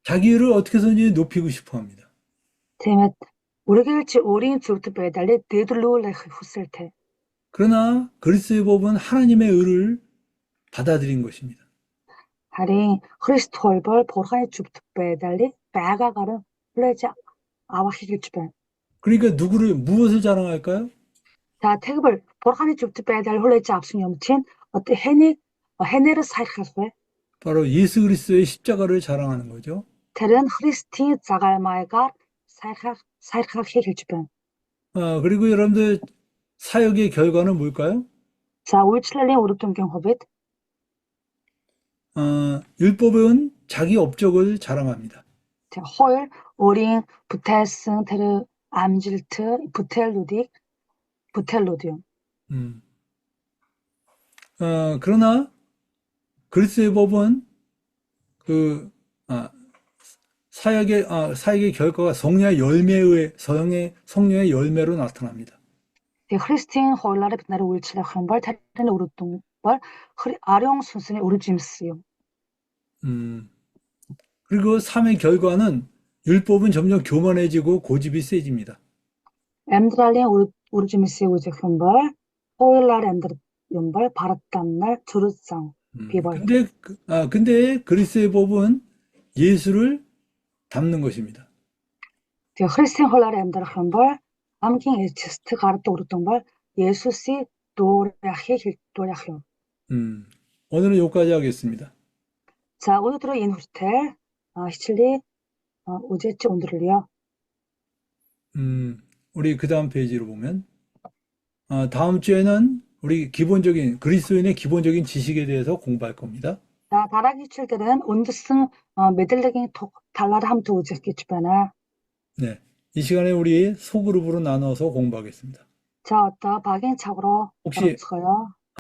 자기 의를 어떻게 해서든지 높이고 싶어 합니다. 테met, 우리길치 오린 죽트 베달리, 데들루레 후셀테. 그러나 그리스도의 법은 하나님의 의를 받아들인 것입니다. 하린, 크리스톨벌, 보르하이 죽트 베달리, 베가가르, 플레지, 아와히길치벤. 그러니까 무엇을 자랑할까요? 자, 태급을, 보르하이 죽트 베달리, 홀레지 압승염친, 어때, 헤네르 사이카스웨. 바로 예수 그리스도의 십자가를 자랑하는 거죠. 테른 크리스티 자갈마이가 사이카 히길치벤. 그리고 여러분들 사역의 결과는 뭘까요? 자, 울칠렐린 오르통경 호빗. 율법은 자기 업적을 자랑합니다. 자, 홀, 오린, 부테슨, 테르, 암질트, 부텔로디움. 음. 그러나 그리스도의 법은 그 사역의 결과가 성령의 열매로 나타납니다. 크리스틴 홀라르 빛나르 울칠레 한벌 테르네 오르통벌 아령 순순의 오르짐스요. 음. 그리고 삶의 결과는 율법은 점점 교만해지고 고집이 세집니다. 엠드랄린 오르짐스 오제 한벌 호일라르 엠드르 연벌 바라땀날 주르상 비벌. 근데 그리스도의 법은 예수를 담는 것입니다. 크리스틴 홀라르 엠드르 한벌 암킹 에치스트 가르트 오르통벌 예수시 도랴히요. 오늘은 여기까지 하겠습니다. 자, 오늘 들어 인 호스텔 시칠리 오제치 온드를요. 우리 그 다음 페이지로 보면 다음 주에는 우리 그리스도인의 기본적인 지식에 대해서 공부할 겁니다. 자, 다락이 칠들은 온드승 메들레깅 톡 달라르 함투 오제키 주바나. 네. 이 시간에 우리 소그룹으로 나눠서 공부하겠습니다. 자, 어따 박인 착으로 혹시 걸어서요.